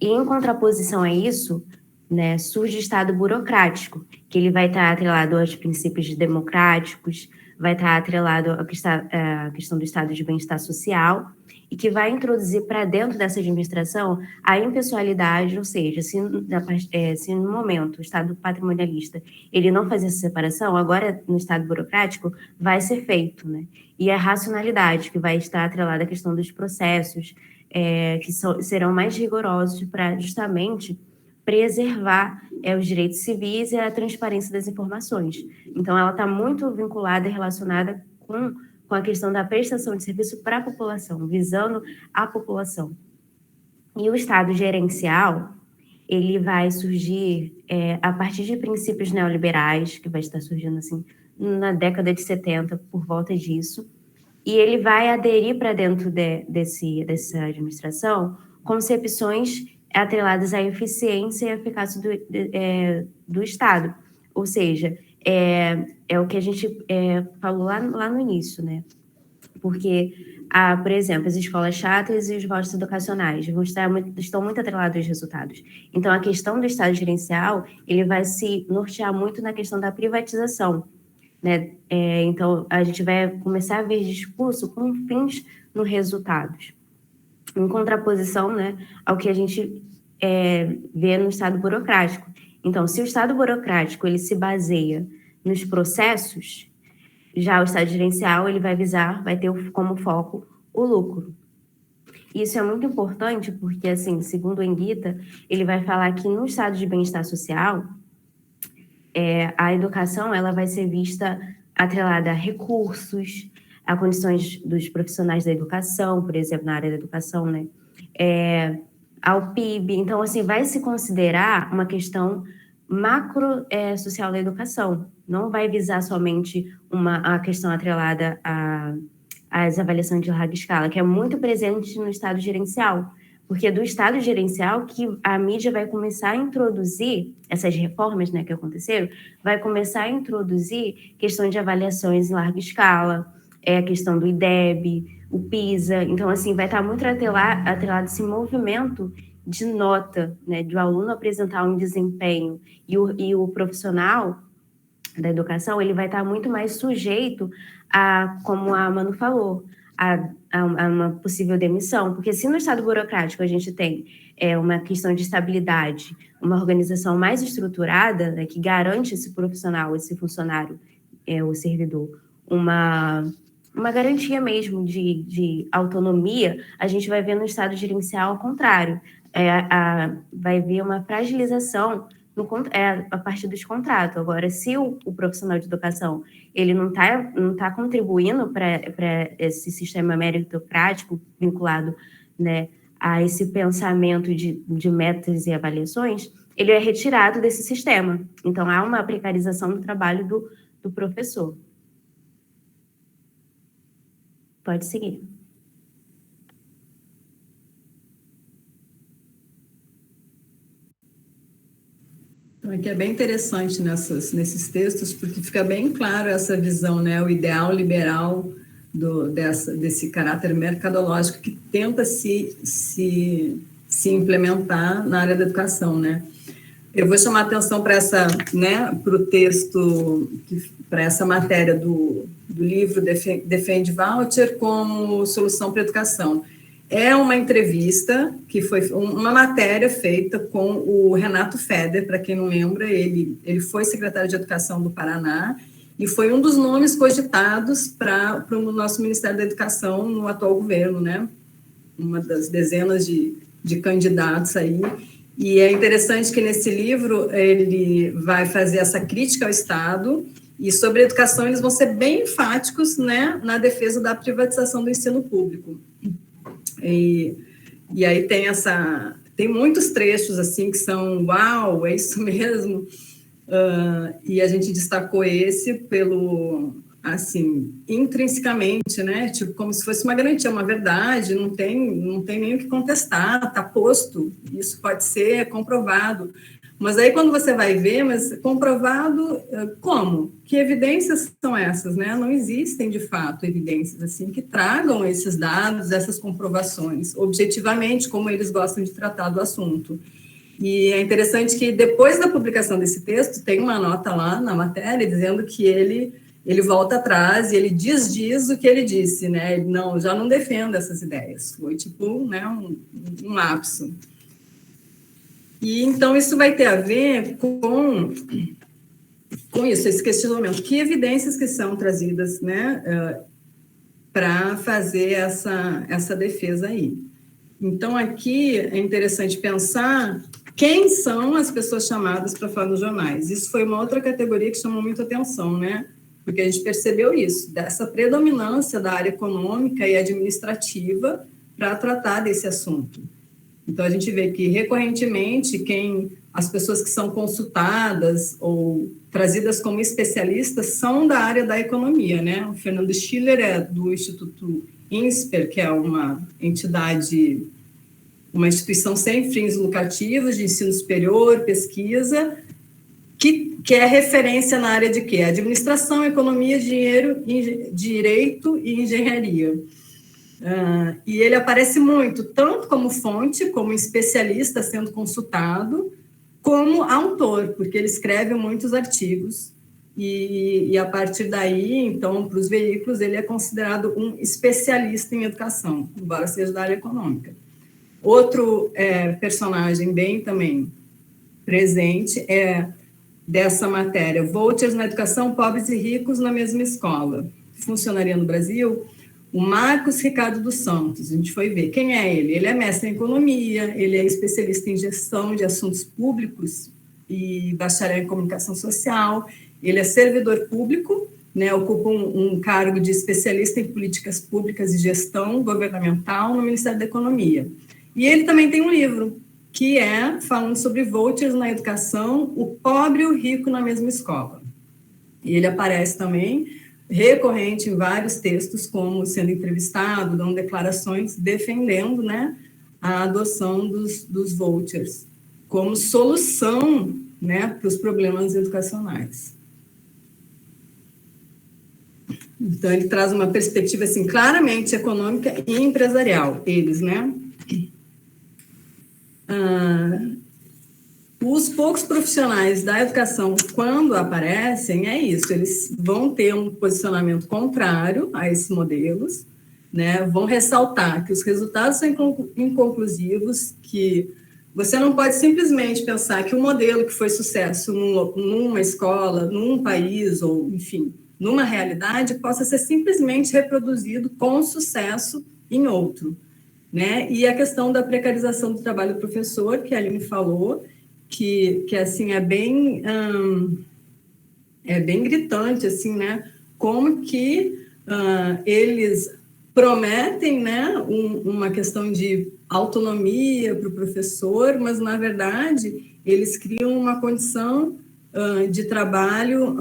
E em contraposição a isso, né, surge o Estado burocrático, que ele vai estar atrelado aos princípios democráticos, vai estar atrelado à questão do estado de bem-estar social, e que vai introduzir para dentro dessa administração a impessoalidade, ou seja, se no momento o Estado patrimonialista ele não fazia essa separação, agora no Estado burocrático vai ser feito, né? E a racionalidade, que vai estar atrelada à questão dos processos, serão mais rigorosos para justamente preservar os direitos civis e a transparência das informações. Então, ela está muito vinculada e relacionada com a questão da prestação de serviço para a população, visando a população. E o Estado gerencial, ele vai surgir a partir de princípios neoliberais, que vai estar surgindo assim na década de 70, por volta disso, e ele vai aderir para dentro dessa administração concepções atreladas à eficiência e eficácia do Estado. Ou seja, é o que a gente falou lá no início, né? Porque, por exemplo, as escolas chatas e os votos educacionais estão muito atrelados aos resultados. Então, a questão do Estado gerencial, ele vai se nortear muito na questão da privatização, né? Então, a gente vai começar a ver discurso com fins nos resultados, em contraposição, né, ao que a gente vê no Estado burocrático. Então, se o Estado burocrático ele se baseia nos processos, já o Estado gerencial ele vai ter como foco o lucro. Isso é muito importante porque, assim, segundo o Anguita, ele vai falar que no estado de bem-estar social, a educação ela vai ser vista atrelada a recursos, a condições dos profissionais da educação, por exemplo, na área da educação, né? Ao PIB. Então, assim, vai se considerar uma questão macro social da educação. Não vai visar somente a questão atrelada às avaliações de larga escala, que é muito presente no estado gerencial. Porque é do estado gerencial que a mídia vai começar a introduzir, essas reformas, né, que aconteceram, vai começar a introduzir questões de avaliações em larga escala, a questão do IDEB, o PISA. Então, assim, vai estar muito atrelado esse movimento de nota, né, de o aluno apresentar um desempenho e o profissional da educação, ele vai estar muito mais sujeito a, como a Manu falou, a uma possível demissão, porque se no estado burocrático a gente tem uma questão de estabilidade, uma organização mais estruturada, né, que garante esse profissional, esse funcionário, o servidor, uma garantia mesmo de autonomia, a gente vai ver no estado gerencial ao contrário, vai ver uma fragilização a partir dos contratos. Agora, se o profissional de educação ele não tá contribuindo para esse sistema meritocrático vinculado, né, a esse pensamento de metas e avaliações, ele é retirado desse sistema. Então, há uma precarização do trabalho do professor. Pode seguir. Então, aqui é bem interessante nesses textos, porque fica bem claro essa visão, né, o ideal liberal desse caráter mercadológico que tenta se implementar na área da educação, né. Eu vou chamar a atenção para para o texto, para essa matéria do livro Defende Voucher como solução para a educação. É uma entrevista que foi uma matéria feita com o Renato Feder, para quem não lembra, ele foi secretário de Educação do Paraná e foi um dos nomes cogitados para o nosso Ministério da Educação no atual governo, né? Uma das dezenas de candidatos aí. E é interessante que nesse livro ele vai fazer essa crítica ao Estado e sobre a educação eles vão ser bem enfáticos, né, na defesa da privatização do ensino público. E aí tem muitos trechos assim que são uau, é isso mesmo, e a gente destacou esse pelo, assim, intrinsecamente, né, tipo, como se fosse uma garantia, uma verdade, não tem nem o que contestar, está posto, isso pode ser comprovado, Mas aí quando você vai ver, mas comprovado como? Que evidências são essas, né? Não existem, de fato, evidências assim que tragam esses dados, essas comprovações, objetivamente, como eles gostam de tratar do assunto. E é interessante que depois da publicação desse texto, tem uma nota lá na matéria dizendo que ele volta atrás e ele diz o que ele disse, né? Ele, não, já não defendo essas ideias. Foi tipo, né, um lapso. E então isso vai ter a ver com isso, esse questionamento. Que evidências que são trazidas, né, para fazer essa defesa aí? Então, aqui é interessante pensar quem são as pessoas chamadas para falar nos jornais. Isso foi uma outra categoria que chamou muita atenção, né? Porque a gente percebeu isso, dessa predominância da área econômica e administrativa para tratar desse assunto. Então, a gente vê que, recorrentemente, as pessoas que são consultadas ou trazidas como especialistas são da área da economia, né? O Fernando Schiller é do Instituto INSPER, que é uma instituição sem fins lucrativos de ensino superior, pesquisa, que é referência na área de quê? Administração, economia, direito e engenharia. E ele aparece muito, tanto como fonte, como especialista sendo consultado, como autor, porque ele escreve muitos artigos, e a partir daí, então, para os veículos, ele é considerado um especialista em educação, embora seja da área econômica. Outro personagem bem também presente dessa matéria, vouchers na educação, pobres e ricos na mesma escola. Funcionaria no Brasil? O Marcos Ricardo dos Santos, a gente foi ver. Quem é ele? Ele é mestre em economia, ele é especialista em gestão de assuntos públicos e bacharel em comunicação social, ele é servidor público, né, ocupa um cargo de especialista em políticas públicas e gestão governamental no Ministério da Economia. E ele também tem um livro, que é falando sobre vouchers na educação, o pobre e o rico na mesma escola. E ele aparece também recorrente em vários textos, como sendo entrevistado, dando declarações, defendendo, né, a adoção dos vouchers como solução, né, para os problemas educacionais. Então, ele traz uma perspectiva, assim, claramente econômica e empresarial, eles, né? Os poucos profissionais da educação, quando aparecem, é isso, eles vão ter um posicionamento contrário a esses modelos, né? Vão ressaltar que os resultados são inconclusivos, que você não pode simplesmente pensar que o modelo que foi sucesso numa escola, num país, ou, enfim, numa realidade, possa ser simplesmente reproduzido com sucesso em outro, né? E a questão da precarização do trabalho do professor, que a Aline falou, que assim, é bem gritante, assim, né? Como que eles prometem, né, uma questão de autonomia para o professor, mas, na verdade, eles criam uma condição de trabalho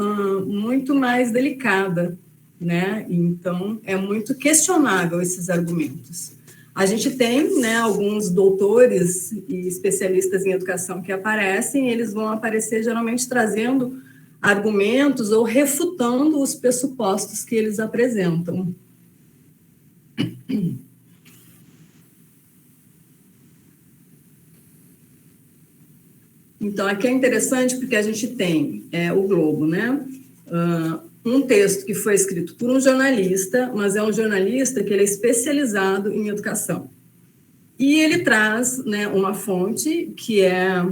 muito mais delicada, né? Então, é muito questionável esses argumentos. A gente tem, né, alguns doutores e especialistas em educação que aparecem, eles vão aparecer geralmente trazendo argumentos ou refutando os pressupostos que eles apresentam. Então, aqui é interessante porque a gente tem o Globo, né? Um texto que foi escrito por um jornalista, mas é um jornalista que ele é especializado em educação. E ele traz, né, uma fonte que é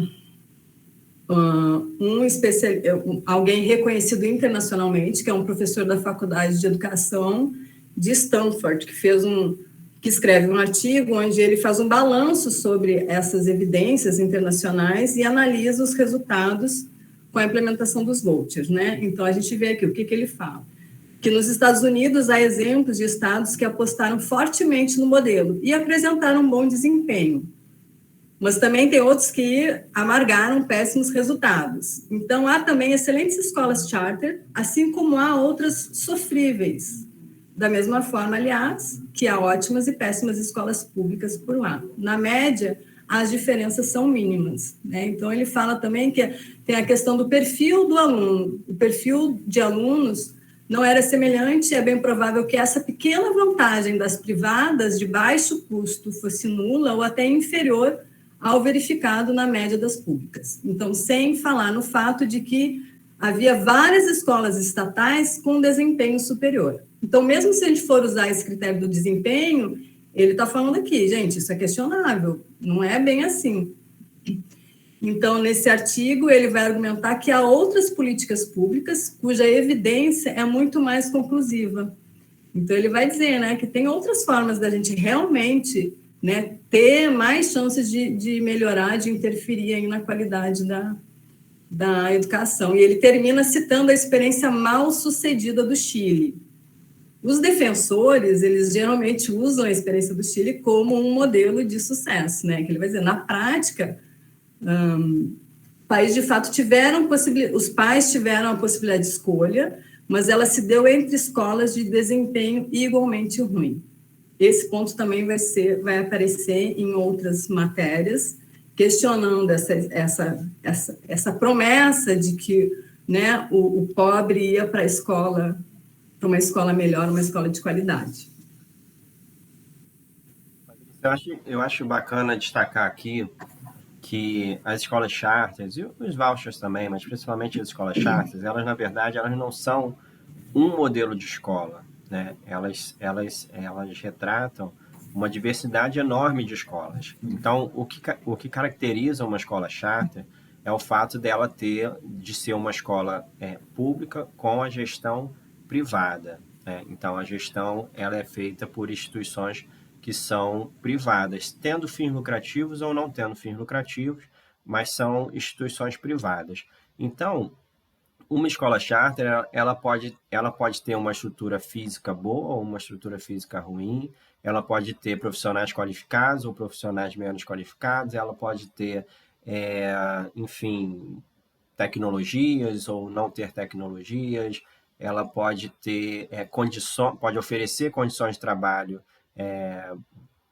alguém reconhecido internacionalmente, que é um professor da Faculdade de Educação de Stanford, que escreve um artigo onde ele faz um balanço sobre essas evidências internacionais e analisa os resultados com a implementação dos vouchers, né? Então, a gente vê aqui o que ele fala. Que nos Estados Unidos há exemplos de estados que apostaram fortemente no modelo e apresentaram um bom desempenho. Mas também tem outros que amargaram péssimos resultados. Então, há também excelentes escolas charter, assim como há outras sofríveis. Da mesma forma, aliás, que há ótimas e péssimas escolas públicas por lá. Na média, as diferenças são mínimas, né? Então, ele fala também que tem a questão do perfil do aluno. O perfil de alunos não era semelhante, é bem provável que essa pequena vantagem das privadas de baixo custo fosse nula ou até inferior ao verificado na média das públicas. Então, sem falar no fato de que havia várias escolas estatais com desempenho superior. Então, mesmo se a gente for usar esse critério do desempenho, ele está falando aqui, gente, isso é questionável, não é bem assim. Então, nesse artigo, ele vai argumentar que há outras políticas públicas cuja evidência é muito mais conclusiva. Então, ele vai dizer, né, que tem outras formas da gente realmente, né, ter mais chances de melhorar, de interferir aí na qualidade da educação. E ele termina citando a experiência mal sucedida do Chile. Os defensores, eles geralmente usam a experiência do Chile como um modelo de sucesso, né? Que ele vai dizer, na prática, país de fato os pais tiveram a possibilidade de escolha, mas ela se deu entre escolas de desempenho igualmente ruim. Esse ponto também vai aparecer em outras matérias, questionando essa promessa de que, né, o pobre ia para uma escola melhor, uma escola de qualidade. Eu acho bacana destacar aqui que as escolas charters, e os vouchers também, mas principalmente as escolas charters, elas, na verdade, elas não são um modelo de escola, né? Elas retratam uma diversidade enorme de escolas. Então, o que caracteriza uma escola charter é o fato de ser uma escola pública com a gestão privada, né? Então, a gestão ela é feita por instituições que são privadas, tendo fins lucrativos ou não tendo fins lucrativos, mas são instituições privadas. Então, uma escola charter, ela pode ter uma estrutura física boa ou uma estrutura física ruim, ela pode ter profissionais qualificados ou profissionais menos qualificados, ela pode ter, enfim, tecnologias ou não ter tecnologias, ela pode ter pode oferecer condições de trabalho,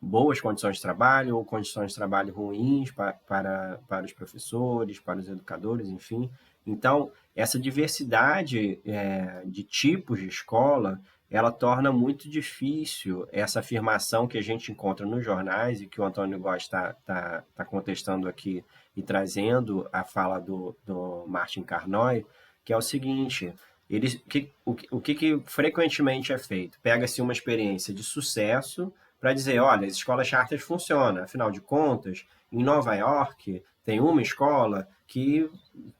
boas condições de trabalho ou condições de trabalho ruins para os professores, para os educadores, enfim. Então, essa diversidade de tipos de escola, ela torna muito difícil essa afirmação que a gente encontra nos jornais e que o Antônio Góes está contestando aqui e trazendo a fala do Martin Carnoy, que é o seguinte, o que frequentemente é feito? Pega-se uma experiência de sucesso para dizer, olha, as escolas charters funcionam. Afinal de contas, em Nova York, tem uma escola que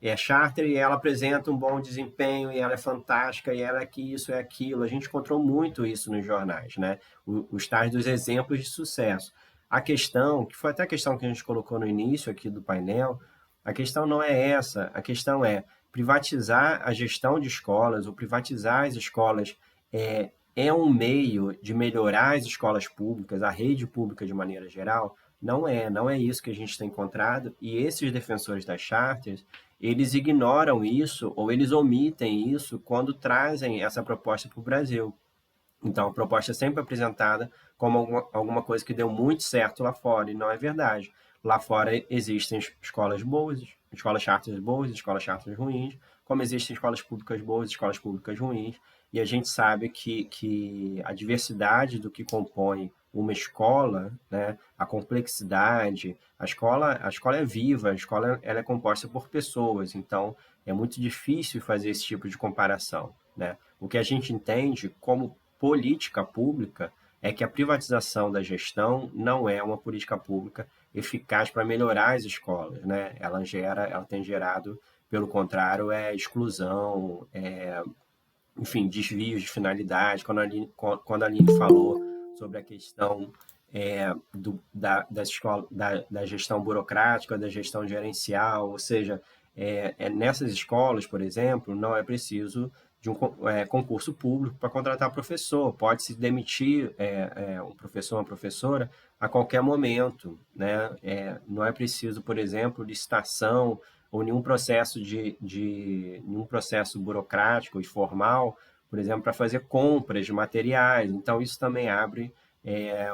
é charter e ela apresenta um bom desempenho e ela é fantástica e ela é que isso é aquilo. A gente encontrou muito isso nos jornais, né? Os tais dos exemplos de sucesso. A questão, que foi até a questão que a gente colocou no início aqui do painel, a questão não é essa. A questão é privatizar a gestão de escolas ou privatizar as escolas é um meio de melhorar as escolas públicas, a rede pública de maneira geral? Não é isso que a gente tem encontrado. E esses defensores das charters, eles ignoram isso ou eles omitem isso quando trazem essa proposta para o Brasil. Então, a proposta é sempre apresentada como alguma coisa que deu muito certo lá fora, e não é verdade. Lá fora existem escolas boas, escolas charters boas, escolas charters ruins, como existem escolas públicas boas, escolas públicas ruins, e a gente sabe que a diversidade do que compõe uma escola, né, a complexidade, a escola é viva, a escola ela é composta por pessoas, então é muito difícil fazer esse tipo de comparação, né? O que a gente entende como política pública é que a privatização da gestão não é uma política pública eficaz para melhorar as escolas, né? Ela tem gerado, pelo contrário, exclusão, enfim, desvios de finalidade. Quando a Aline falou sobre a questão da gestão burocrática, da gestão gerencial, ou seja, nessas escolas, por exemplo, não é preciso de um concurso público para contratar professor. Pode-se demitir um professor, uma professora a qualquer momento, né? Não é preciso, por exemplo, licitação ou nenhum processo nenhum processo burocrático e formal, por exemplo, para fazer compras de materiais. Então, isso também abre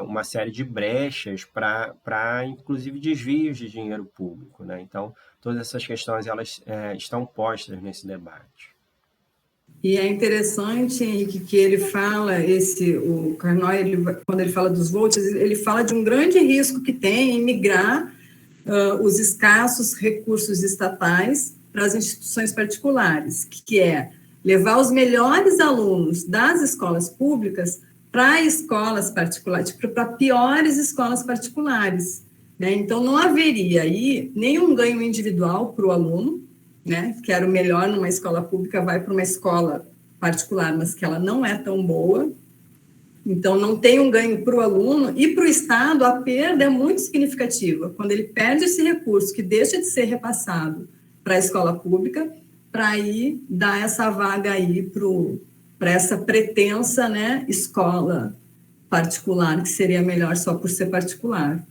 uma série de brechas para, inclusive, desvios de dinheiro público, né? Então, todas essas questões elas estão postas nesse debate. E é interessante, Henrique, que ele fala, o Carnoy, quando ele fala dos vouchers, ele fala de um grande risco que tem em migrar os escassos recursos estatais para as instituições particulares, que é levar os melhores alunos das escolas públicas para escolas particulares, para piores escolas particulares, né? Então, não haveria aí nenhum ganho individual para o aluno, né, que era o melhor numa escola pública, vai para uma escola particular, mas que ela não é tão boa. Então, não tem um ganho para o aluno, e para o Estado a perda é muito significativa, quando ele perde esse recurso que deixa de ser repassado para a escola pública, para aí dar essa vaga aí para essa pretensa, né, escola particular, que seria melhor só por ser particular.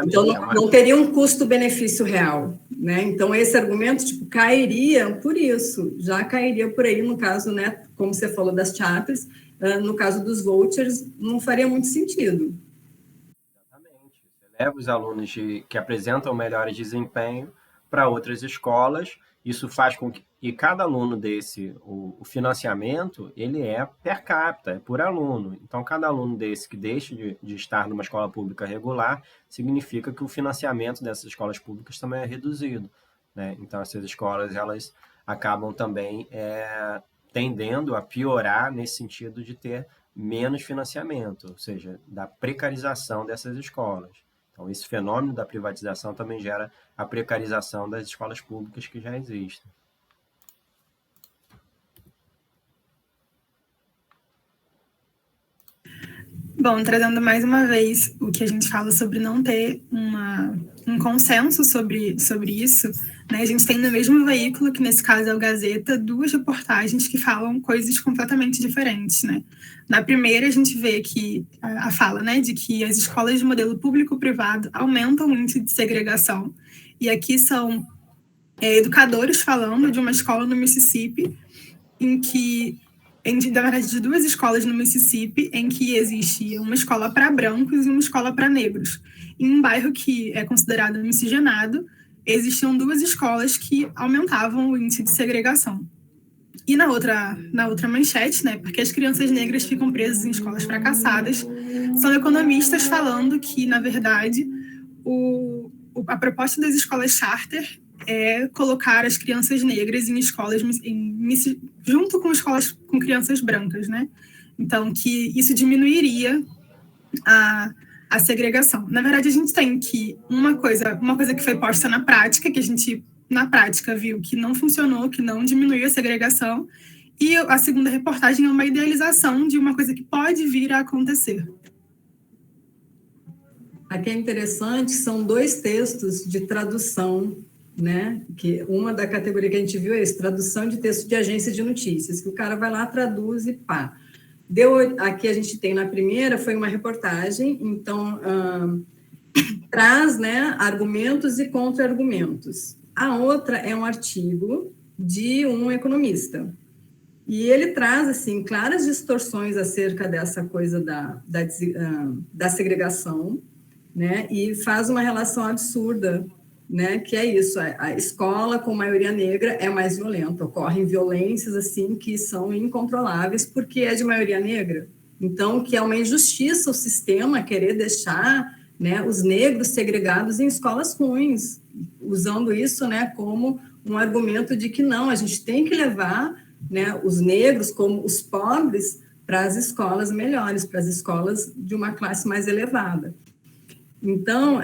Então, não teria um custo-benefício real, né? Então, esse argumento, cairia por isso, já cairia por aí, no caso, né, como você falou das charters, no caso dos vouchers, não faria muito sentido. Exatamente. Você leva os alunos que apresentam melhores desempenho para outras escolas, isso faz com que cada aluno desse, o financiamento, ele é per capita, é por aluno. Então, cada aluno desse que deixa de estar numa escola pública regular, significa que o financiamento dessas escolas públicas também é reduzido, né? Então, essas escolas, elas acabam também tendendo a piorar nesse sentido de ter menos financiamento, ou seja, da precarização dessas escolas. Então, esse fenômeno da privatização também gera a precarização das escolas públicas que já existem. Bom, trazendo mais uma vez o que a gente fala sobre não ter um consenso sobre isso, né? A gente tem no mesmo veículo, que nesse caso é o Gazeta, 2 reportagens que falam coisas completamente diferentes, né? Na primeira, a gente vê que a fala, né, de que as escolas de modelo público-privado aumentam o índice de segregação. E aqui são educadores falando de uma escola no Mississippi, na verdade, de 2 escolas no Mississippi, em que existe uma escola para brancos e uma escola para negros. Em um bairro que é considerado miscigenado, existiam 2 escolas que aumentavam o índice de segregação. E na outra manchete, né, porque as crianças negras ficam presas em escolas fracassadas, são economistas falando que, na verdade, a proposta das escolas charter é colocar as crianças negras em escolas junto com escolas com crianças brancas, né? Então, que isso diminuiria a segregação. Na verdade, a gente tem que uma coisa que foi posta na prática, que a gente, na prática, viu que não funcionou, que não diminuiu a segregação, e a segunda reportagem é uma idealização de uma coisa que pode vir a acontecer. Aqui é interessante, são 2 textos de tradução, né? Que uma da categoria que a gente viu é isso, tradução de texto de agência de notícias, que o cara vai lá, traduz e pá. Aqui a gente tem na primeira, foi uma reportagem, então traz, né, argumentos e contra-argumentos. A outra é um artigo de um economista, e ele traz, assim, claras distorções acerca dessa coisa da segregação, né, e faz uma relação absurda, né, que é isso, a escola com maioria negra é mais violenta, ocorrem violências, assim, que são incontroláveis, porque é de maioria negra. Então, que é uma injustiça o sistema querer deixar, né, os negros segregados em escolas ruins, usando isso, né, como um argumento de que não, a gente tem que levar, né, os negros, como os pobres, para as escolas melhores, para as escolas de uma classe mais elevada. Então,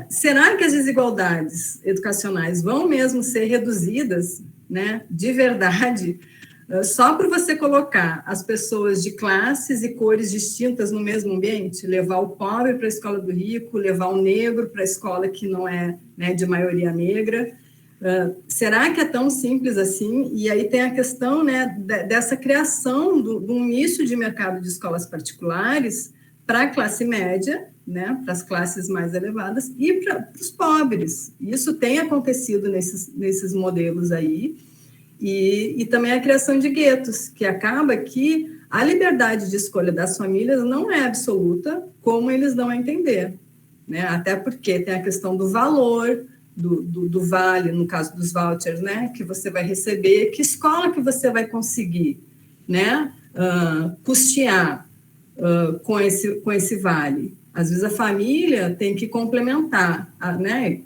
será que as desigualdades educacionais vão mesmo ser reduzidas, né, de verdade, só por você colocar as pessoas de classes e cores distintas no mesmo ambiente? Levar o pobre para a escola do rico, levar o negro para a escola que não é, né, de maioria negra? Será que é tão simples assim? E aí tem a questão, né, dessa criação de um nicho de mercado de escolas particulares para a classe média, né, para as classes mais elevadas e para os pobres. Isso tem acontecido nesses modelos aí, e também a criação de guetos, que acaba que a liberdade de escolha das famílias não é absoluta, como eles dão a entender, né? Até porque tem a questão do valor, do vale, no caso dos vouchers, né? Que você vai receber, que escola que você vai conseguir, né? Custear com esse vale. Às vezes a família tem que complementar, né?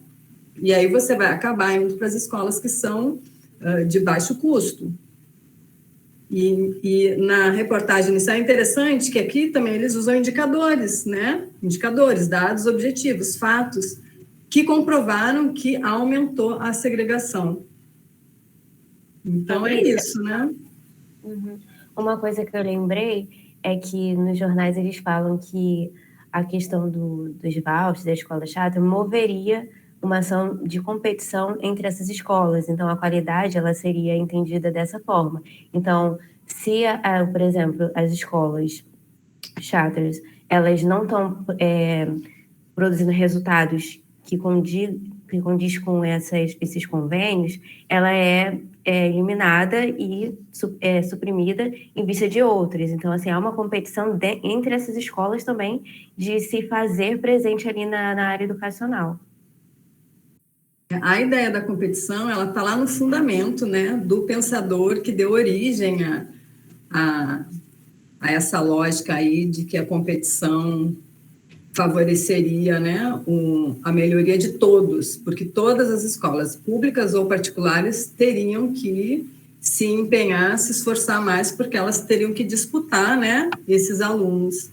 E aí você vai acabar indo para as escolas que são de baixo custo. E na reportagem inicial é interessante que aqui também eles usam indicadores, né? Indicadores, dados objetivos, fatos, que comprovaram que aumentou a segregação. Então, é isso, né? Uhum. Uma coisa que eu lembrei é que nos jornais eles falam que a questão dos vouchers, da escola chata, moveria uma ação de competição entre essas escolas. Então, a qualidade ela seria entendida dessa forma. Então, se, por exemplo, as escolas chatas, elas não estão produzindo resultados que condiz com esses convênios, ela é eliminada e suprimida em vista de outras. Então, assim, há uma competição entre essas escolas também de se fazer presente ali na área educacional. A ideia da competição, ela está lá no fundamento, né, do pensador que deu origem a essa lógica aí de que a competição favoreceria, né, a melhoria de todos, porque todas as escolas, públicas ou particulares, teriam que se empenhar, se esforçar mais, porque elas teriam que disputar, né, esses alunos.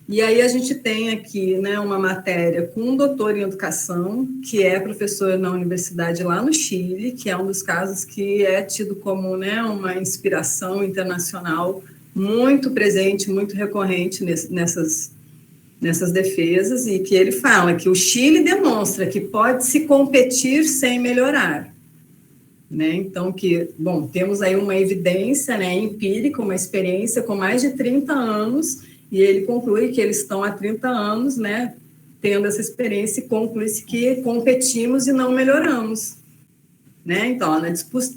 E aí a gente tem aqui, né, uma matéria com um doutor em educação, que é professor na universidade lá no Chile, que é um dos casos que é tido como, né, uma inspiração internacional muito presente, muito recorrente nessas defesas, e que ele fala que o Chile demonstra que pode-se competir sem melhorar. Né? Então, temos aí uma evidência, né, empírica, uma experiência com mais de 30 anos, e ele conclui que eles estão há 30 anos, né, tendo essa experiência, e conclui-se que competimos e não melhoramos. Né? Então,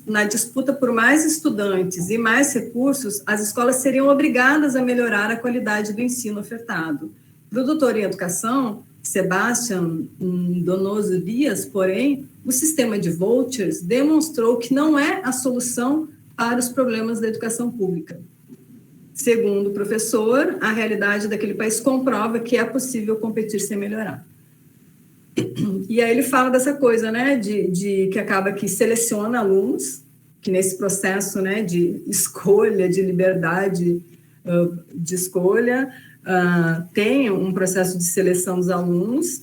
na disputa por mais estudantes e mais recursos, as escolas seriam obrigadas a melhorar a qualidade do ensino ofertado. Para o doutor em educação, Sebastián Donoso Dias, porém, o sistema de vouchers demonstrou que não é a solução para os problemas da educação pública. Segundo o professor, a realidade daquele país comprova que é possível competir sem melhorar. E aí ele fala dessa coisa, né, de que acaba que seleciona alunos, que nesse processo, né, de escolha, de liberdade de escolha, tem um processo de seleção dos alunos,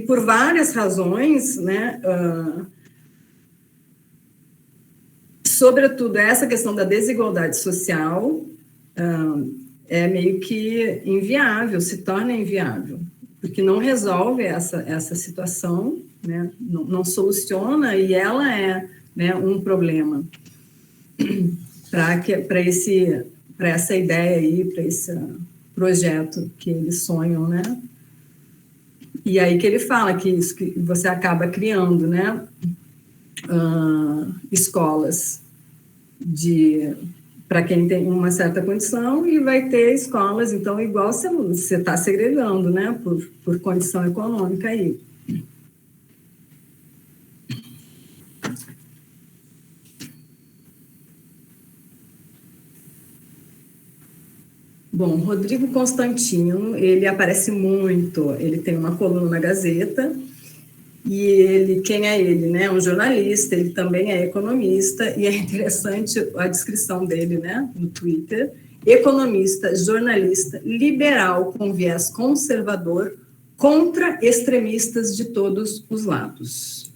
por várias razões, né, sobretudo essa questão da desigualdade social é meio que inviável, se torna inviável, porque não resolve essa situação, né, não soluciona, e ela é, né, um problema para essa ideia aí, para esse projeto que eles sonham, né? E aí que ele fala que isso, que você acaba criando, né, escolas para quem tem uma certa condição, e vai ter escolas, então, igual você está segregando, né, por condição econômica aí. Bom, Rodrigo Constantino, ele aparece muito, ele tem uma coluna na Gazeta, e quem é ele, né? Um jornalista, ele também é economista, e é interessante a descrição dele, né, no Twitter: economista, jornalista, liberal com viés conservador, contra extremistas de todos os lados.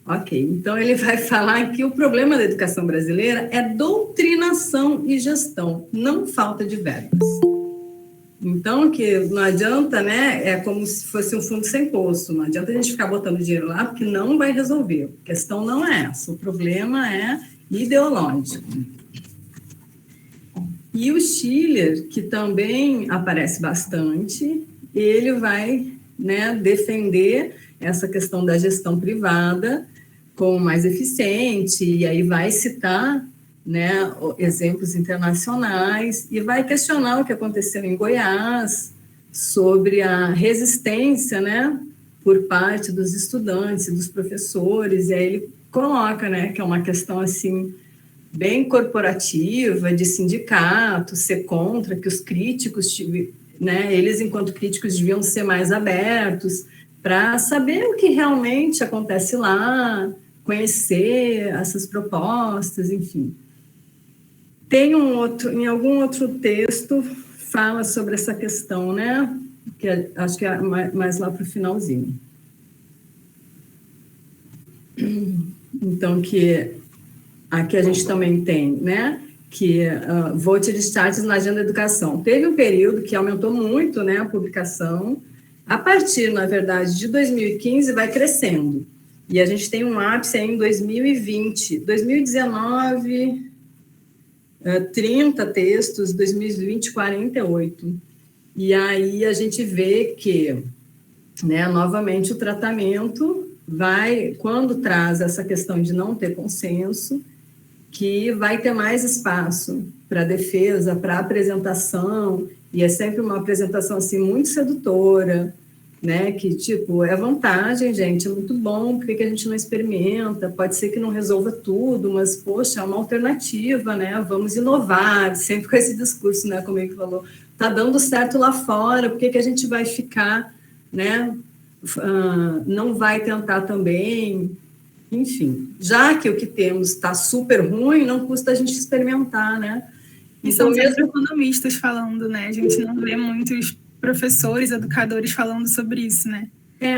Ok, então ele vai falar que o problema da educação brasileira é doutrinação e gestão, não falta de verbas. Então, que não adianta, né, é como se fosse um fundo sem poço, não adianta a gente ficar botando dinheiro lá, porque não vai resolver. A questão não é essa, o problema é ideológico. E o Schiller, que também aparece bastante, ele vai, né, defender essa questão da gestão privada como mais eficiente, e aí vai citar, né, exemplos internacionais, e vai questionar o que aconteceu em Goiás sobre a resistência, né, por parte dos estudantes e dos professores, e aí ele coloca, né, que é uma questão, assim, bem corporativa, de sindicato, ser contra, que os críticos, né, eles, enquanto críticos, deviam ser mais abertos para saber o que realmente acontece lá, conhecer essas propostas, enfim. Tem em algum outro texto, fala sobre essa questão, né? Que acho que é mais lá para o finalzinho. Então, que aqui a gente também tem, né? Que vote de starts na agenda da educação. Teve um período que aumentou muito, né, a publicação. A partir, na verdade, de 2015, vai crescendo. E a gente tem um ápice aí em 2020. 2019... 30 textos, 2020, 48. E aí a gente vê que, né, novamente, o tratamento vai, quando traz essa questão de não ter consenso, que vai ter mais espaço para defesa, para apresentação, e é sempre uma apresentação assim muito sedutora, né, que tipo, é vantagem, gente, é muito bom, por que a gente não experimenta? Pode ser que não resolva tudo, mas, poxa, é uma alternativa, né, vamos inovar, sempre com esse discurso, né, como ele falou, tá dando certo lá fora, por que a gente vai ficar, né, não vai tentar também, enfim, já que o que temos está super ruim, não custa a gente experimentar, né. E são mesmo economistas falando, né, a gente não vê muitos professores, educadores falando sobre isso, né?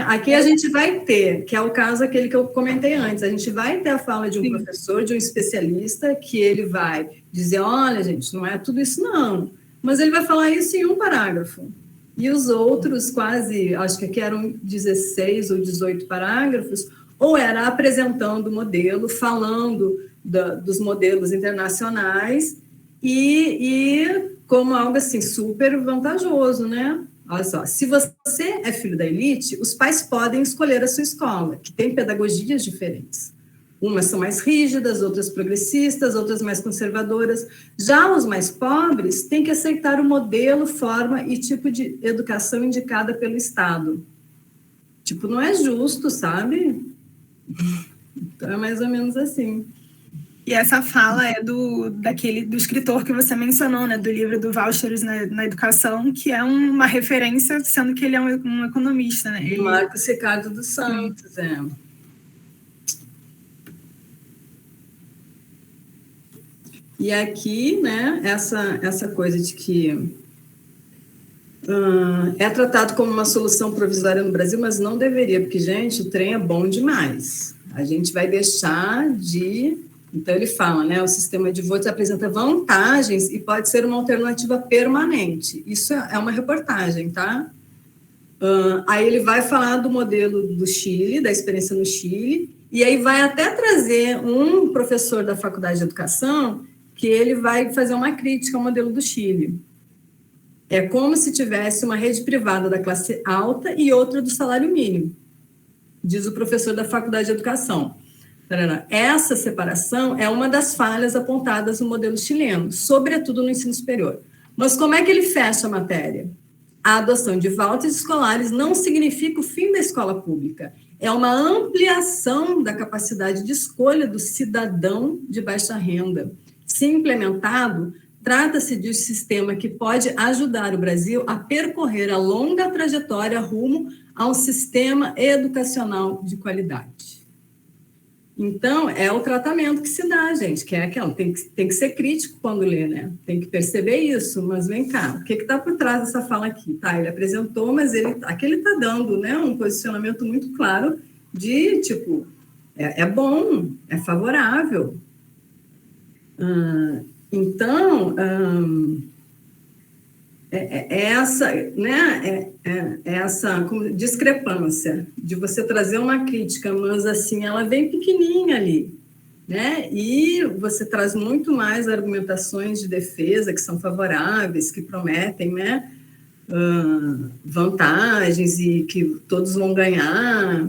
Aqui a gente vai ter, que é o caso aquele que eu comentei antes, a gente vai ter a fala de um professor, de um especialista, que ele vai dizer, olha, gente, não é tudo isso não, mas ele vai falar isso em um parágrafo. E os outros quase, acho que aqui eram 16 ou 18 parágrafos, ou era apresentando o modelo, falando dos modelos internacionais, e como algo assim super vantajoso, né? Olha só, se você é filho da elite, os pais podem escolher a sua escola, que tem pedagogias diferentes. Umas são mais rígidas, outras progressistas, outras mais conservadoras. Já os mais pobres têm que aceitar o modelo, forma e tipo de educação indicada pelo Estado. Tipo, não é justo, sabe? Então é mais ou menos assim. E essa fala é do escritor que você mencionou, né, do livro do Vouchers na Educação, que é uma referência, sendo que ele é um economista, né? Marcos Ricardo dos Santos, E aqui, né, essa coisa de que é tratado como uma solução provisória no Brasil, mas não deveria, porque, gente, o trem é bom demais. A gente vai deixar de... Então, ele fala, né, o sistema de votos apresenta vantagens e pode ser uma alternativa permanente. Isso é uma reportagem, tá? Aí ele vai falar do modelo do Chile, da experiência no Chile, e aí vai até trazer um professor da Faculdade de Educação que ele vai fazer uma crítica ao modelo do Chile. É como se tivesse uma rede privada da classe alta e outra do salário mínimo, diz o professor da Faculdade de Educação. Essa separação é uma das falhas apontadas no modelo chileno, sobretudo no ensino superior. Mas como é que ele fecha a matéria? A adoção de vouchers escolares não significa o fim da escola pública. É uma ampliação da capacidade de escolha do cidadão de baixa renda. Se implementado, trata-se de um sistema que pode ajudar o Brasil a percorrer a longa trajetória rumo a um sistema educacional de qualidade. Então, é o tratamento que se dá, gente, que é aquela, tem que ser crítico quando lê, né? Tem que perceber isso, mas vem cá, o que está por trás dessa fala aqui? Tá, ele apresentou, mas aqui ele está dando, né, um posicionamento muito claro de, tipo, é bom, é favorável. Então, essa discrepância de você trazer uma crítica, mas assim, ela vem pequenininha ali, né? E você traz muito mais argumentações de defesa que são favoráveis, que prometem, né, vantagens e que todos vão ganhar.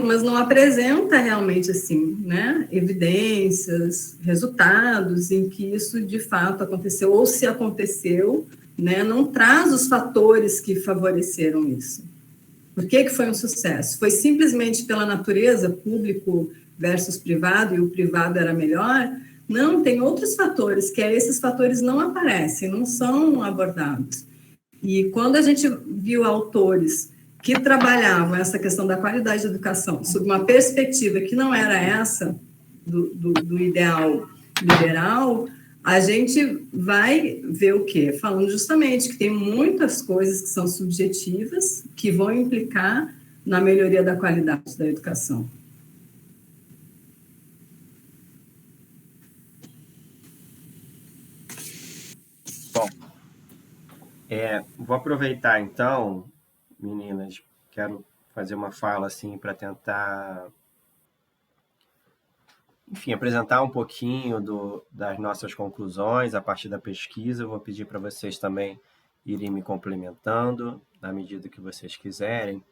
Mas não apresenta realmente assim, né, evidências, resultados em que isso de fato aconteceu, ou se aconteceu, né, não traz os fatores que favoreceram isso. Por que foi um sucesso? Foi simplesmente pela natureza, público versus privado, e o privado era melhor? Não, tem outros fatores, que esses fatores não aparecem, não são abordados. E quando a gente viu autores que trabalhavam essa questão da qualidade da educação sob uma perspectiva que não era essa do ideal liberal, a gente vai ver o quê? Falando justamente que tem muitas coisas que são subjetivas que vão implicar na melhoria da qualidade da educação. Bom, vou aproveitar então, meninas, quero fazer uma fala assim para tentar, enfim, apresentar um pouquinho das nossas conclusões a partir da pesquisa. Eu vou pedir para vocês também irem me complementando na medida que vocês quiserem,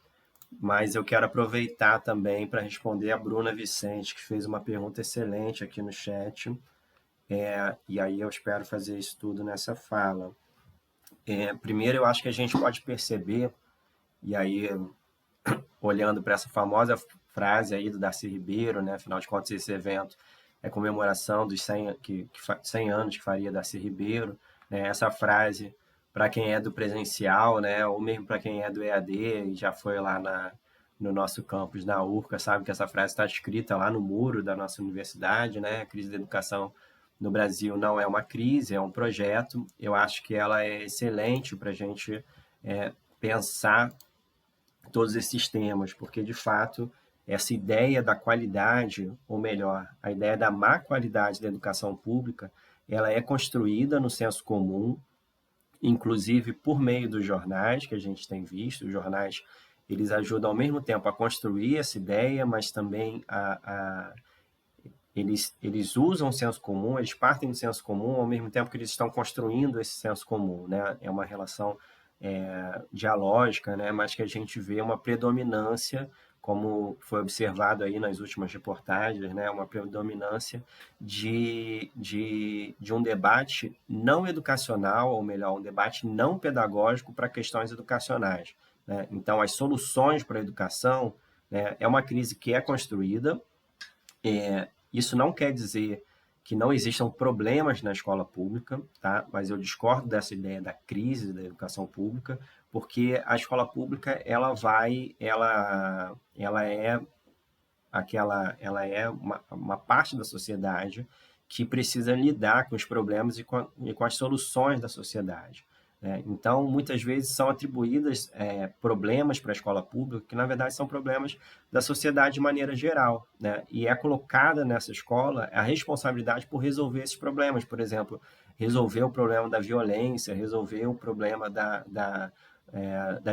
mas eu quero aproveitar também para responder a Bruna Vicente, que fez uma pergunta excelente aqui no chat, e aí eu espero fazer isso tudo nessa fala. Primeiro, eu acho que a gente pode perceber, e aí olhando para essa famosa frase aí do Darcy Ribeiro, né? Afinal de contas, esse evento é comemoração dos 100 anos que faria Darcy Ribeiro, né? Essa frase, para quem é do presencial, né? Ou mesmo para quem é do EAD e já foi lá no nosso campus, na URCA, sabe que essa frase está escrita lá no muro da nossa universidade, né? A crise da educação no Brasil não é uma crise, é um projeto. Eu acho que ela é excelente para a gente pensar todos esses temas, porque, de fato, essa ideia da qualidade, ou melhor, a ideia da má qualidade da educação pública, ela é construída no senso comum, inclusive por meio dos jornais que a gente tem visto. Os jornais, eles ajudam ao mesmo tempo a construir essa ideia, mas também eles usam o senso comum, eles partem do senso comum ao mesmo tempo que eles estão construindo esse senso comum, né? É uma relação dialógica, né? Mas que a gente vê uma predominância, como foi observado aí nas últimas reportagens, né? Uma predominância de um debate não educacional, ou melhor, um debate não pedagógico para questões educacionais, né? Então, as soluções para a educação, né, é uma crise que é construída. Isso não quer dizer que não existam problemas na escola pública, tá? Mas eu discordo dessa ideia da crise da educação pública, porque a escola pública ela é uma parte da sociedade que precisa lidar com os problemas e com as soluções da sociedade, né? Então, muitas vezes são atribuídas problemas para a escola pública, que na verdade são problemas da sociedade de maneira geral, né? E é colocada nessa escola a responsabilidade por resolver esses problemas. Por exemplo, resolver o problema da violência, resolver o problema da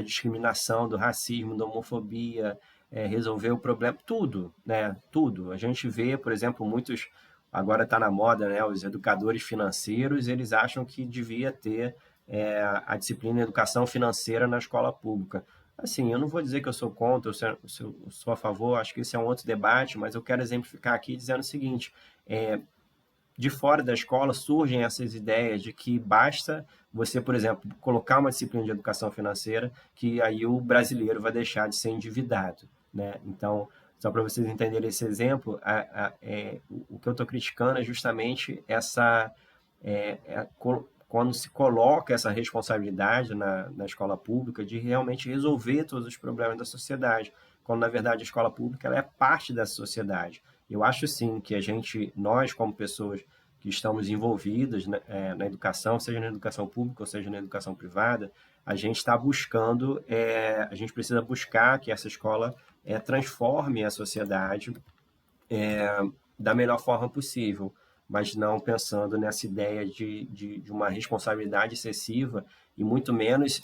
discriminação, do racismo, da homofobia, resolver o problema, tudo, né? Tudo. A gente vê, por exemplo, muitos, agora está na moda, né? Os educadores financeiros, eles acham que devia ter a disciplina de educação financeira na escola pública. Assim, eu não vou dizer que eu sou contra, eu sou a favor, acho que isso é um outro debate, mas eu quero exemplificar aqui dizendo o seguinte: de fora da escola surgem essas ideias de que basta você, por exemplo, colocar uma disciplina de educação financeira, que aí o brasileiro vai deixar de ser endividado, né? Então, só para vocês entenderem esse exemplo, o que eu estou criticando é justamente quando se coloca essa responsabilidade na escola pública de realmente resolver todos os problemas da sociedade, quando na verdade a escola pública ela é parte dessa sociedade. Eu acho sim que nós como pessoas que estamos envolvidas na educação, seja na educação pública ou seja na educação privada, a gente está buscando, a gente precisa buscar que essa escola transforme a sociedade da melhor forma possível, mas não pensando nessa ideia de uma responsabilidade excessiva e muito menos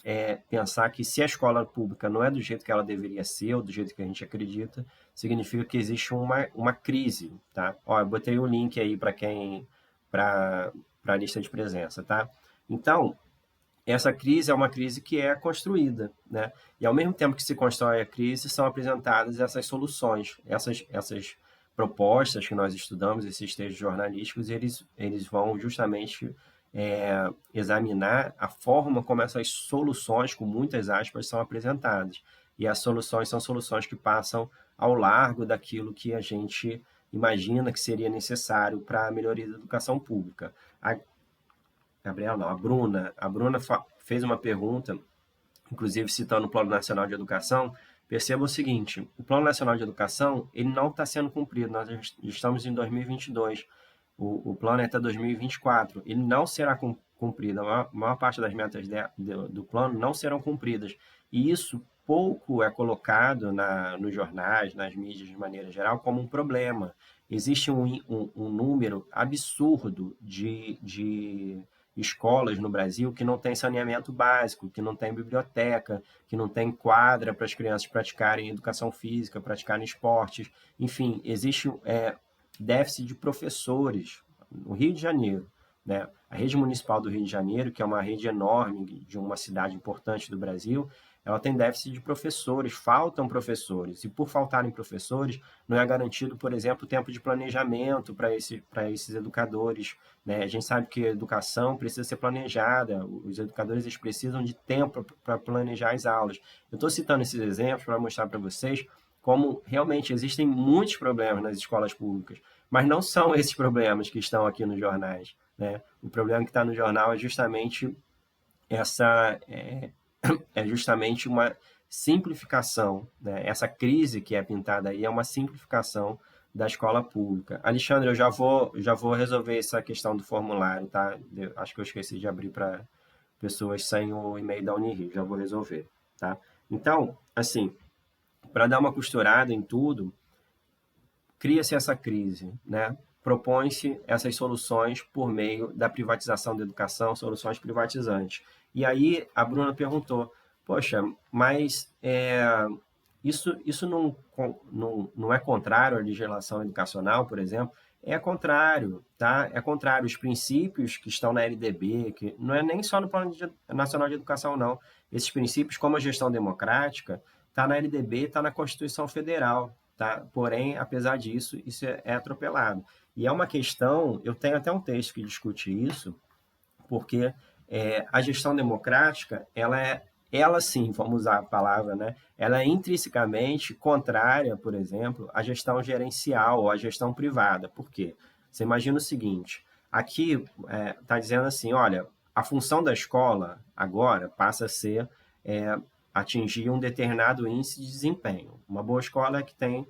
pensar que se a escola pública não é do jeito que ela deveria ser ou do jeito que a gente acredita, significa que existe uma crise, tá? Ó, eu botei o link aí para a lista de presença, tá? Então, essa crise é uma crise que é construída, né? E ao mesmo tempo que se constrói a crise, são apresentadas essas soluções, essas propostas que nós estudamos, esses textos jornalísticos, eles vão justamente examinar a forma como essas soluções, com muitas aspas, são apresentadas. E as soluções são soluções que passam ao largo daquilo que a gente imagina que seria necessário para a melhoria da educação pública. Gabriela, não, a Bruna fez uma pergunta, inclusive citando o Plano Nacional de Educação. Perceba o seguinte, o Plano Nacional de Educação, ele não está sendo cumprido, nós estamos em 2022, o plano é até 2024, ele não será cumprido, a maior parte das metas do plano não serão cumpridas, e isso pouco é colocado nos jornais, nas mídias de maneira geral, como um problema. Existe um número absurdo de escolas no Brasil que não tem saneamento básico, que não tem biblioteca, que não tem quadra para as crianças praticarem educação física, praticarem esportes. Enfim, existe déficit de professores no Rio de Janeiro, né? A rede municipal do Rio de Janeiro, que é uma rede enorme de uma cidade importante do Brasil, ela tem déficit de professores, faltam professores, e por faltarem professores, não é garantido, por exemplo, tempo de planejamento para esses educadores, né? A gente sabe que a educação precisa ser planejada, os educadores eles precisam de tempo para planejar as aulas. Eu estou citando esses exemplos para mostrar para vocês como realmente existem muitos problemas nas escolas públicas, mas não são esses problemas que estão aqui nos jornais, né? O problema que está no jornal é justamente essa é justamente uma simplificação, né? Essa crise que é pintada aí é uma simplificação da escola pública. Alexandre, eu já vou resolver essa questão do formulário, tá? Acho que eu esqueci de abrir para pessoas sem o e-mail da Unirio, já vou resolver, tá? Então, assim, para dar uma costurada em tudo, cria-se essa crise, né? Propõe-se essas soluções por meio da privatização da educação, soluções privatizantes. E aí a Bruna perguntou, poxa, mas isso não é contrário à legislação educacional, por exemplo? É contrário, tá? É contrário. Os princípios que estão na LDB, que não é nem só no Plano Nacional de Educação, não. Esses princípios, como a gestão democrática, está na LDB, está na Constituição Federal, tá? Porém, apesar disso, isso é atropelado. E é uma questão, eu tenho até um texto que discute isso, porque a gestão democrática, ela sim, vamos usar a palavra, né? Ela é intrinsecamente contrária, por exemplo, à gestão gerencial ou à gestão privada. Por quê? Você imagina o seguinte, aqui está dizendo assim, olha, a função da escola agora passa a ser atingir um determinado índice de desempenho. Uma boa escola é que tem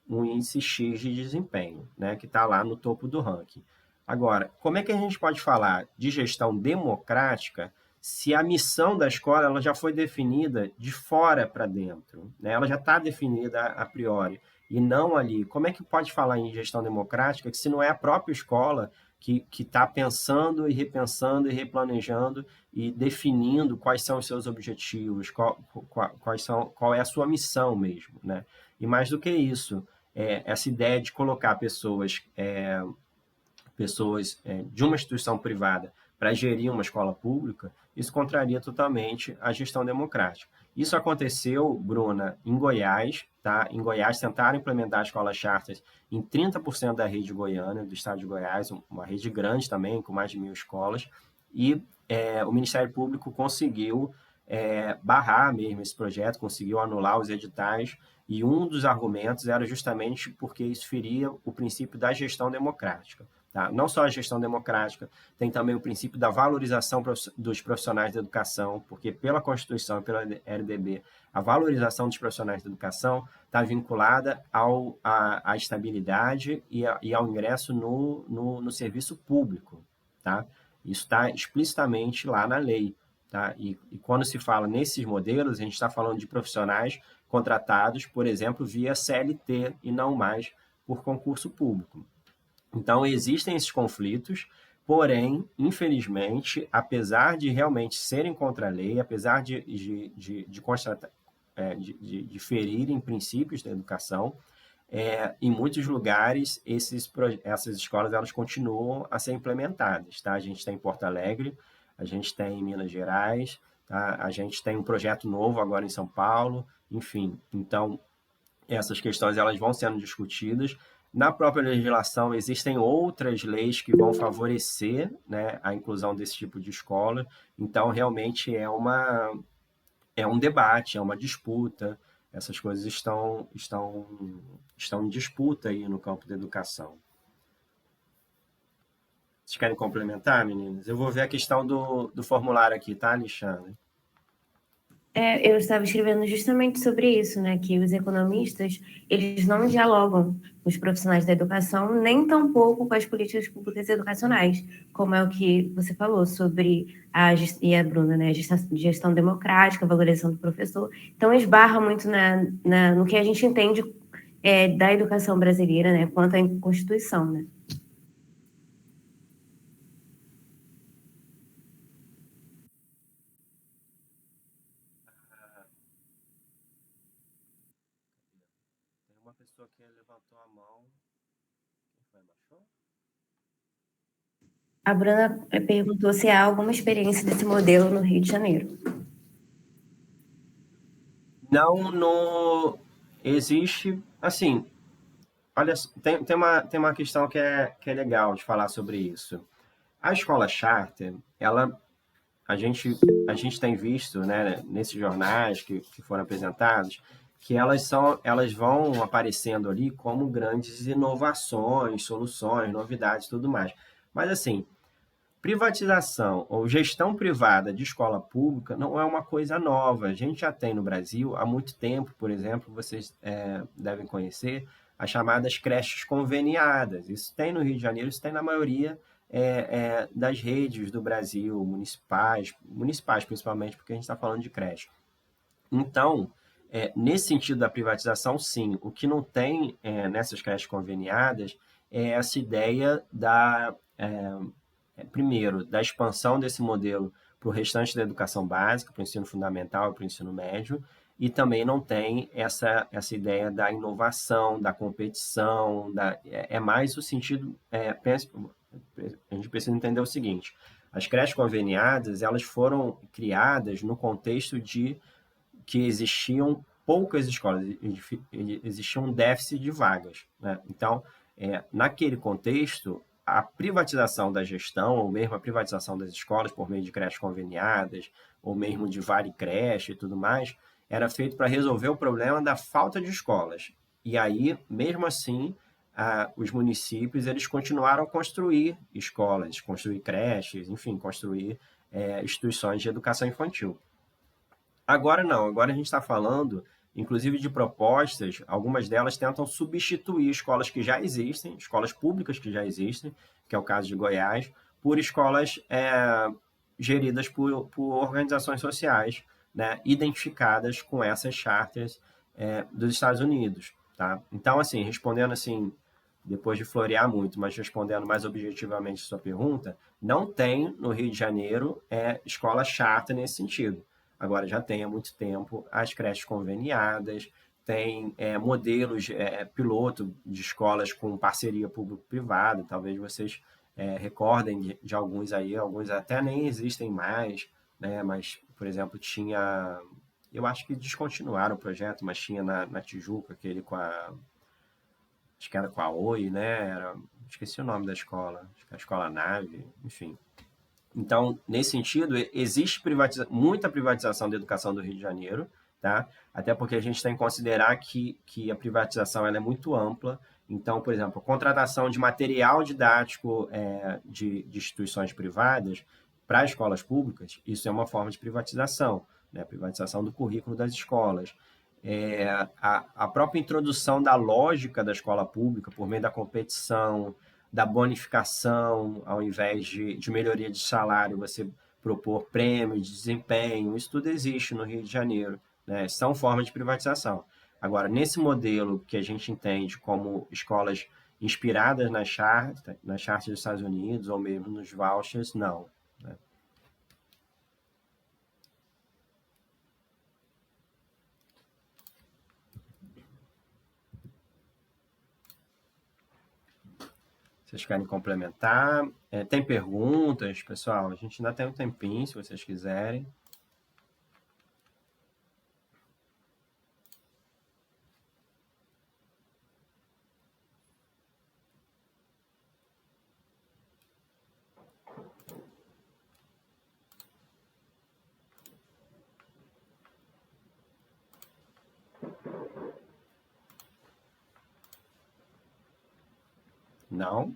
um índice X de desempenho, né, que está lá no topo do ranking. Agora, como é que a gente pode falar de gestão democrática se a missão da escola ela já foi definida de fora para dentro, né? Ela já está definida a priori, e não ali. Como é que pode falar em gestão democrática se não é a própria escola que está pensando e repensando e replanejando e definindo quais são os seus objetivos, qual é a sua missão mesmo, né? E mais do que isso, essa ideia de colocar pessoas de uma instituição privada para gerir uma escola pública, isso contraria totalmente a gestão democrática. Isso aconteceu, Bruna, em Goiás, tá? Em Goiás tentaram implementar a escola charters em 30% da rede goiana, do estado de Goiás, uma rede grande também, com mais de 1.000 escolas, e o Ministério Público conseguiu barrar mesmo esse projeto, conseguiu anular os editais, e um dos argumentos era justamente porque isso feria o princípio da gestão democrática. Tá? Não só a gestão democrática, tem também o princípio da valorização dos profissionais da educação, porque pela Constituição e pela LDB, a valorização dos profissionais da educação está vinculada à estabilidade e ao ingresso no serviço público. Tá? Isso está explicitamente lá na lei. Tá? E quando se fala nesses modelos, a gente está falando de profissionais contratados, por exemplo, via CLT e não mais por concurso público. Então, existem esses conflitos, porém, infelizmente, apesar de realmente serem contra a lei, apesar de ferirem princípios da educação, em muitos lugares, essas escolas elas continuam a ser implementadas. Tá? A gente tem em Porto Alegre, a gente tem em Minas Gerais, tá? A gente tem um projeto novo agora em São Paulo, enfim. Então, essas questões elas vão sendo discutidas. Na própria legislação, existem outras leis que vão favorecer, né, a inclusão desse tipo de escola. Então, realmente é um debate, é uma disputa. Essas coisas estão em disputa aí no campo da educação. Vocês querem complementar, meninas? Eu vou ver a questão do formulário aqui, tá, Alexandre? Eu estava escrevendo justamente sobre isso, né? Que os economistas, eles não dialogam com os profissionais da educação, nem tampouco com as políticas públicas educacionais, como é o que você falou sobre e a Bruna, né? A gestão democrática, a valorização do professor. Então, esbarra muito no que a gente entende da educação brasileira, né? Quanto à Constituição, né? Tem uma pessoa que levantou a mão. Quem foi, Machou? A Bruna perguntou se há alguma experiência desse modelo no Rio de Janeiro. Não existe, assim, olha, tem uma questão que é legal de falar sobre isso. A escola charter, a gente, a gente tem visto, né, nesses jornais que foram apresentados, que elas vão aparecendo ali como grandes inovações, soluções, novidades e tudo mais. Mas, assim, privatização ou gestão privada de escola pública não é uma coisa nova. A gente já tem no Brasil há muito tempo, por exemplo, vocês devem conhecer as chamadas creches conveniadas. Isso tem no Rio de Janeiro, isso tem na maioria das redes do Brasil, municipais principalmente, porque a gente está falando de creche. Então, nesse sentido da privatização, sim. O que não tem nessas creches conveniadas é essa ideia primeiro, da expansão desse modelo para o restante da educação básica, para o ensino fundamental e para o ensino médio, e também não tem essa ideia da inovação, da competição, mais o sentido, a gente precisa entender o seguinte, as creches conveniadas, elas foram criadas no contexto de que existiam poucas escolas, existia um déficit de vagas, né? Então, naquele contexto, a privatização da gestão, ou mesmo a privatização das escolas por meio de creches conveniadas, ou mesmo de vale creche e tudo mais, era feito para resolver o problema da falta de escolas. E aí, mesmo assim, os municípios eles continuaram a construir escolas, construir creches, enfim, construir instituições de educação infantil. Agora não, agora a gente está falando, inclusive, de propostas, algumas delas tentam substituir escolas que já existem, escolas públicas que já existem, que é o caso de Goiás, por escolas geridas por organizações sociais, né, identificadas com essas charters dos Estados Unidos. Tá? Então, assim, respondendo assim, depois de florear muito, mas respondendo mais objetivamente a sua pergunta, não tem no Rio de Janeiro escola charter nesse sentido. Agora já tem há muito tempo as creches conveniadas, tem modelos piloto de escolas com parceria público-privada, talvez vocês recordem de alguns aí, alguns até nem existem mais, né? Mas, por exemplo, tinha, eu acho que descontinuaram o projeto, mas tinha na Tijuca, aquele acho que era com a Oi, né? Esqueci o nome da escola, acho que era a Escola Nave, enfim. Então, nesse sentido, existe muita privatização da educação do Rio de Janeiro, tá? Até porque a gente tem que considerar que a privatização ela é muito ampla. Então, por exemplo, a contratação de material didático de instituições privadas para escolas públicas, isso é uma forma de privatização, né? Privatização do currículo das escolas. A própria introdução da lógica da escola pública por meio da competição, da bonificação, ao invés de melhoria de salário, você propor prêmio de desempenho, isso tudo existe no Rio de Janeiro, né? São formas de privatização. Agora, nesse modelo que a gente entende como escolas inspiradas na charta dos Estados Unidos, ou mesmo nos vouchers, não. Né? Vocês querem complementar? Tem perguntas, pessoal? A gente ainda tem um tempinho, se vocês quiserem. Não?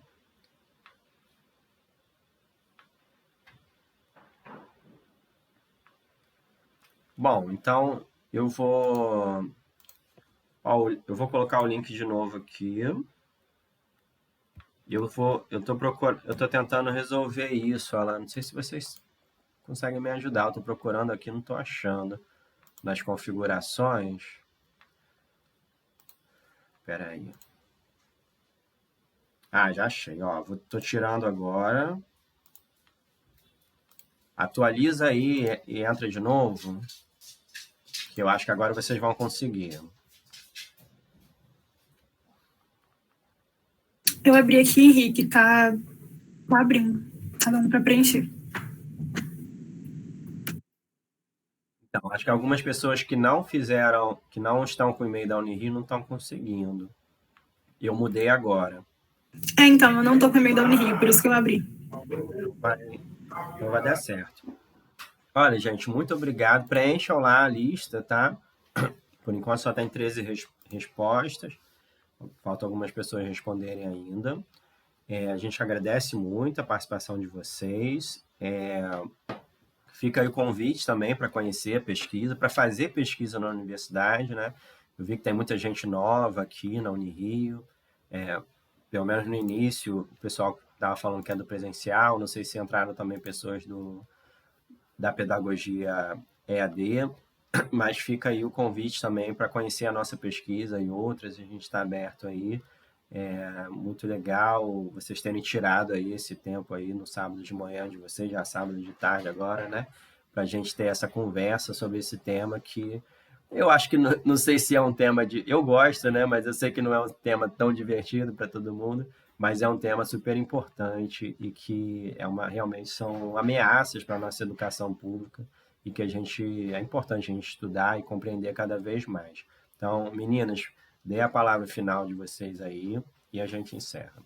Bom, então eu vou colocar o link de novo aqui. Eu tô tentando resolver isso, Alan. Não sei se vocês conseguem me ajudar. Eu tô procurando aqui, não tô achando. Nas configurações. Espera aí. Ah, já achei. Ó, tô tirando agora. Atualiza aí e entra de novo. Que eu acho que agora vocês vão conseguir. Eu abri aqui, Henrique, tá abrindo. Tá dando para preencher. Então, acho que algumas pessoas que não estão com o e-mail da Unirio não estão conseguindo. Eu mudei agora. Então, eu não tô com o e-mail da Unirio, por isso que eu abri. Então vai dar certo. Olha, gente, muito obrigado. Preencham lá a lista, tá? Por enquanto só tem 13 respostas. Faltam algumas pessoas responderem ainda. A gente agradece muito a participação de vocês. Fica aí o convite também para conhecer a pesquisa, para fazer pesquisa na universidade, né? Eu vi que tem muita gente nova aqui na Unirio. Pelo menos no início, o pessoal estava falando que é do presencial. Não sei se entraram também pessoas da pedagogia EAD, mas fica aí o convite também para conhecer a nossa pesquisa e outras. A gente está aberto aí. Muito legal vocês terem tirado aí esse tempo aí no sábado de manhã de vocês, já sábado de tarde agora, né? Para a gente ter essa conversa sobre esse tema que eu acho que não sei se é um tema eu gosto, né? Mas eu sei que não é um tema tão divertido para todo mundo, mas é um tema super importante e que realmente são ameaças para a nossa educação pública e que é importante a gente estudar e compreender cada vez mais. Então, meninas, dê a palavra final de vocês aí e a gente encerra.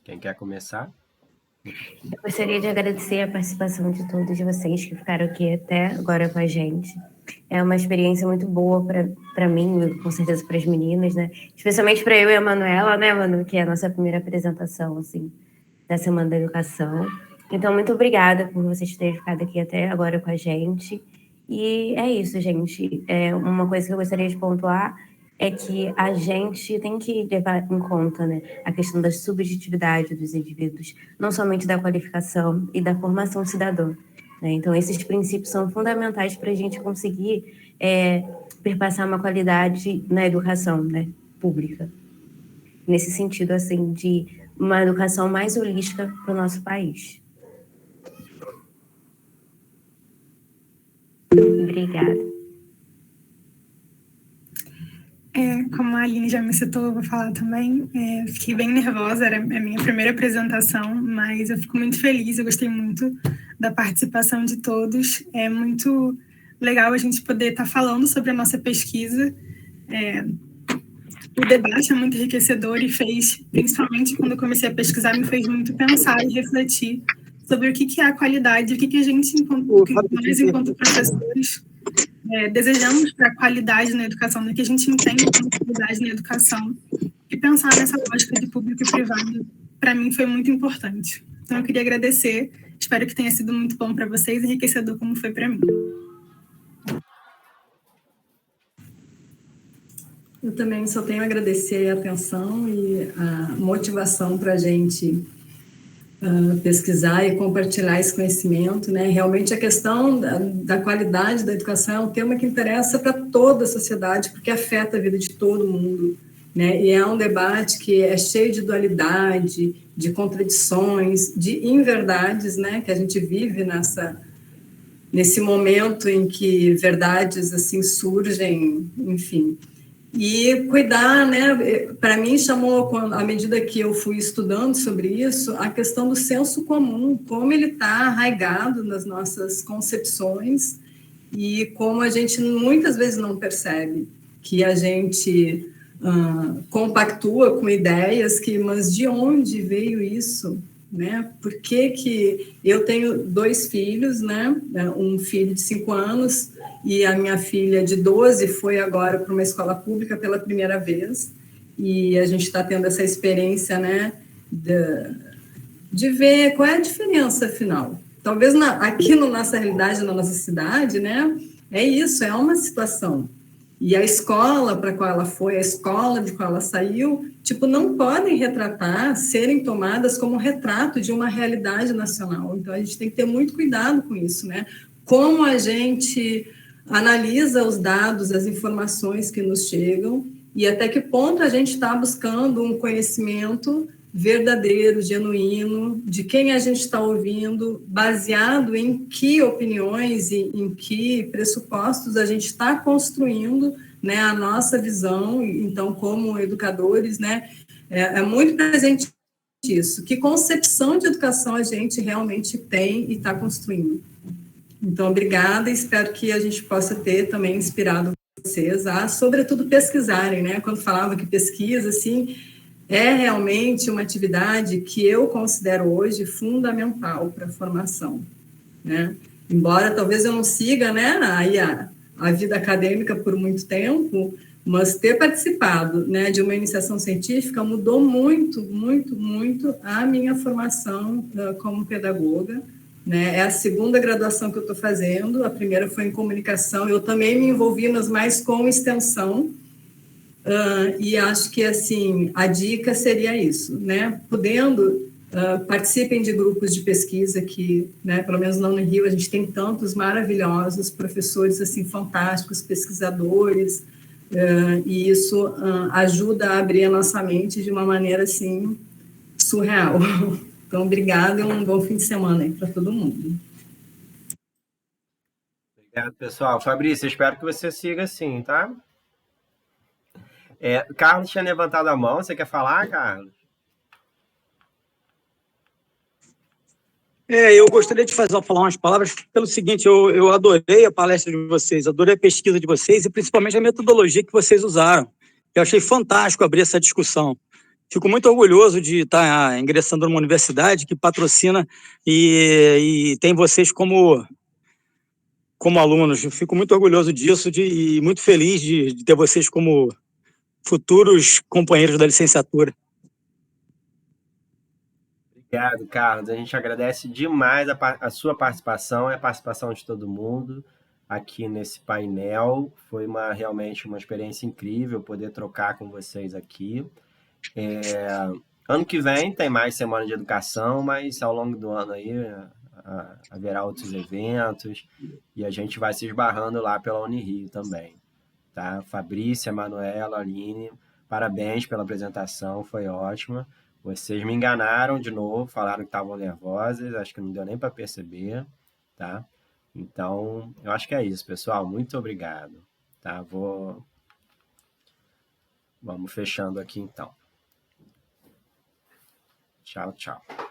Quem quer começar? Eu gostaria de agradecer a participação de todos vocês que ficaram aqui até agora com a gente. É uma experiência muito boa para mim e com certeza para as meninas, né? Especialmente para eu e a Manuela, né, Manu? Que é a nossa primeira apresentação, assim, da Semana da Educação. Então, muito obrigada por vocês terem ficado aqui até agora com a gente. E é isso, gente. Uma coisa que eu gostaria de pontuar é que a gente tem que levar em conta, né, a questão da subjetividade dos indivíduos, não somente da qualificação e da formação cidadã, né? Então, esses princípios são fundamentais para a gente conseguir perpassar uma qualidade na educação, né, pública. Nesse sentido, assim, de uma educação mais holística para o nosso país. Obrigada. Como a Aline já me citou, eu vou falar também. Fiquei bem nervosa, era a minha primeira apresentação, mas eu fico muito feliz, eu gostei muito da participação de todos. É muito legal a gente poder estar falando sobre a nossa pesquisa. O debate é muito enriquecedor e principalmente quando eu comecei a pesquisar, me fez muito pensar e refletir sobre o que é a qualidade, o que a gente, nós, enquanto professores, desejamos para a qualidade na educação, o que a gente entende como qualidade na educação, e pensar nessa lógica de público e privado, para mim, foi muito importante. Então, eu queria agradecer, espero que tenha sido muito bom para vocês, enriquecedor como foi para mim. Eu também só tenho a agradecer a atenção e a motivação para a gente pesquisar e compartilhar esse conhecimento, né? Realmente a questão da qualidade da educação é um tema que interessa para toda a sociedade, porque afeta a vida de todo mundo, né? E é um debate que é cheio de dualidade, de contradições, de inverdades, né? Que a gente vive nesse momento em que verdades assim surgem, enfim. E cuidar, né? Para mim chamou, à medida que eu fui estudando sobre isso, a questão do senso comum, como ele está arraigado nas nossas concepções e como a gente muitas vezes não percebe que a gente compactua com ideias mas de onde veio isso? Né? Por que eu tenho 2 filhos, né? Um filho de 5 anos e a minha filha de 12 foi agora para uma escola pública pela primeira vez, e a gente está tendo essa experiência, né, de ver qual é a diferença, afinal. Talvez aqui na nossa realidade, na nossa cidade, né, é isso, é uma situação. E a escola para qual ela foi, a escola de qual ela saiu, tipo, não podem retratar, serem tomadas como retrato de uma realidade nacional. Então, a gente tem que ter muito cuidado com isso, né? Como a gente analisa os dados, as informações que nos chegam, e até que ponto a gente está buscando um conhecimento verdadeiro, genuíno, de quem a gente está ouvindo, baseado em que opiniões e em que pressupostos a gente está construindo, né, a nossa visão. Então, como educadores, né, é muito presente isso. Que concepção de educação a gente realmente tem e está construindo? Então, obrigada, e espero que a gente possa ter também inspirado vocês a, sobretudo, pesquisarem, né? Quando falava que pesquisa, assim, é realmente uma atividade que eu considero hoje fundamental para a formação, né? Embora talvez eu não siga, né, aí a vida acadêmica por muito tempo, mas ter participado, né, de uma iniciação científica mudou muito, muito, muito a minha formação como pedagoga, né? É a segunda graduação que eu estou fazendo, a primeira foi em comunicação, eu também me envolvi, mas mais com extensão, e acho que, assim, a dica seria isso, né? Podendo, participem de grupos de pesquisa que, né, pelo menos não no Rio, a gente tem tantos maravilhosos professores, assim, fantásticos, pesquisadores, e isso ajuda a abrir a nossa mente de uma maneira, assim, surreal. Então, obrigada e um bom fim de semana aí para todo mundo. Obrigado, pessoal. Fabrício, espero que você siga assim, tá? Carlos tinha levantado a mão. Você quer falar, Carlos? Eu gostaria de falar umas palavras pelo seguinte: eu adorei a palestra de vocês, adorei a pesquisa de vocês e principalmente a metodologia que vocês usaram. Eu achei fantástico abrir essa discussão. Fico muito orgulhoso de estar ingressando numa universidade que patrocina e tem vocês como alunos. Eu fico muito orgulhoso disso e muito feliz de ter vocês como futuros companheiros da licenciatura. Obrigado, Carlos. A gente agradece demais a sua participação e a participação de todo mundo aqui nesse painel. Foi realmente uma experiência incrível poder trocar com vocês aqui. Ano que vem tem mais Semana de Educação, mas ao longo do ano aí haverá outros eventos e a gente vai se esbarrando lá pela Unirio também. Tá? Fabrícia, Manuela, Aline, parabéns pela apresentação, foi ótima. Vocês me enganaram de novo, falaram que estavam nervosas, acho que não deu nem para perceber, tá? Então, eu acho que é isso, pessoal. Muito obrigado, tá? Vamos fechando aqui então. Tchau, tchau.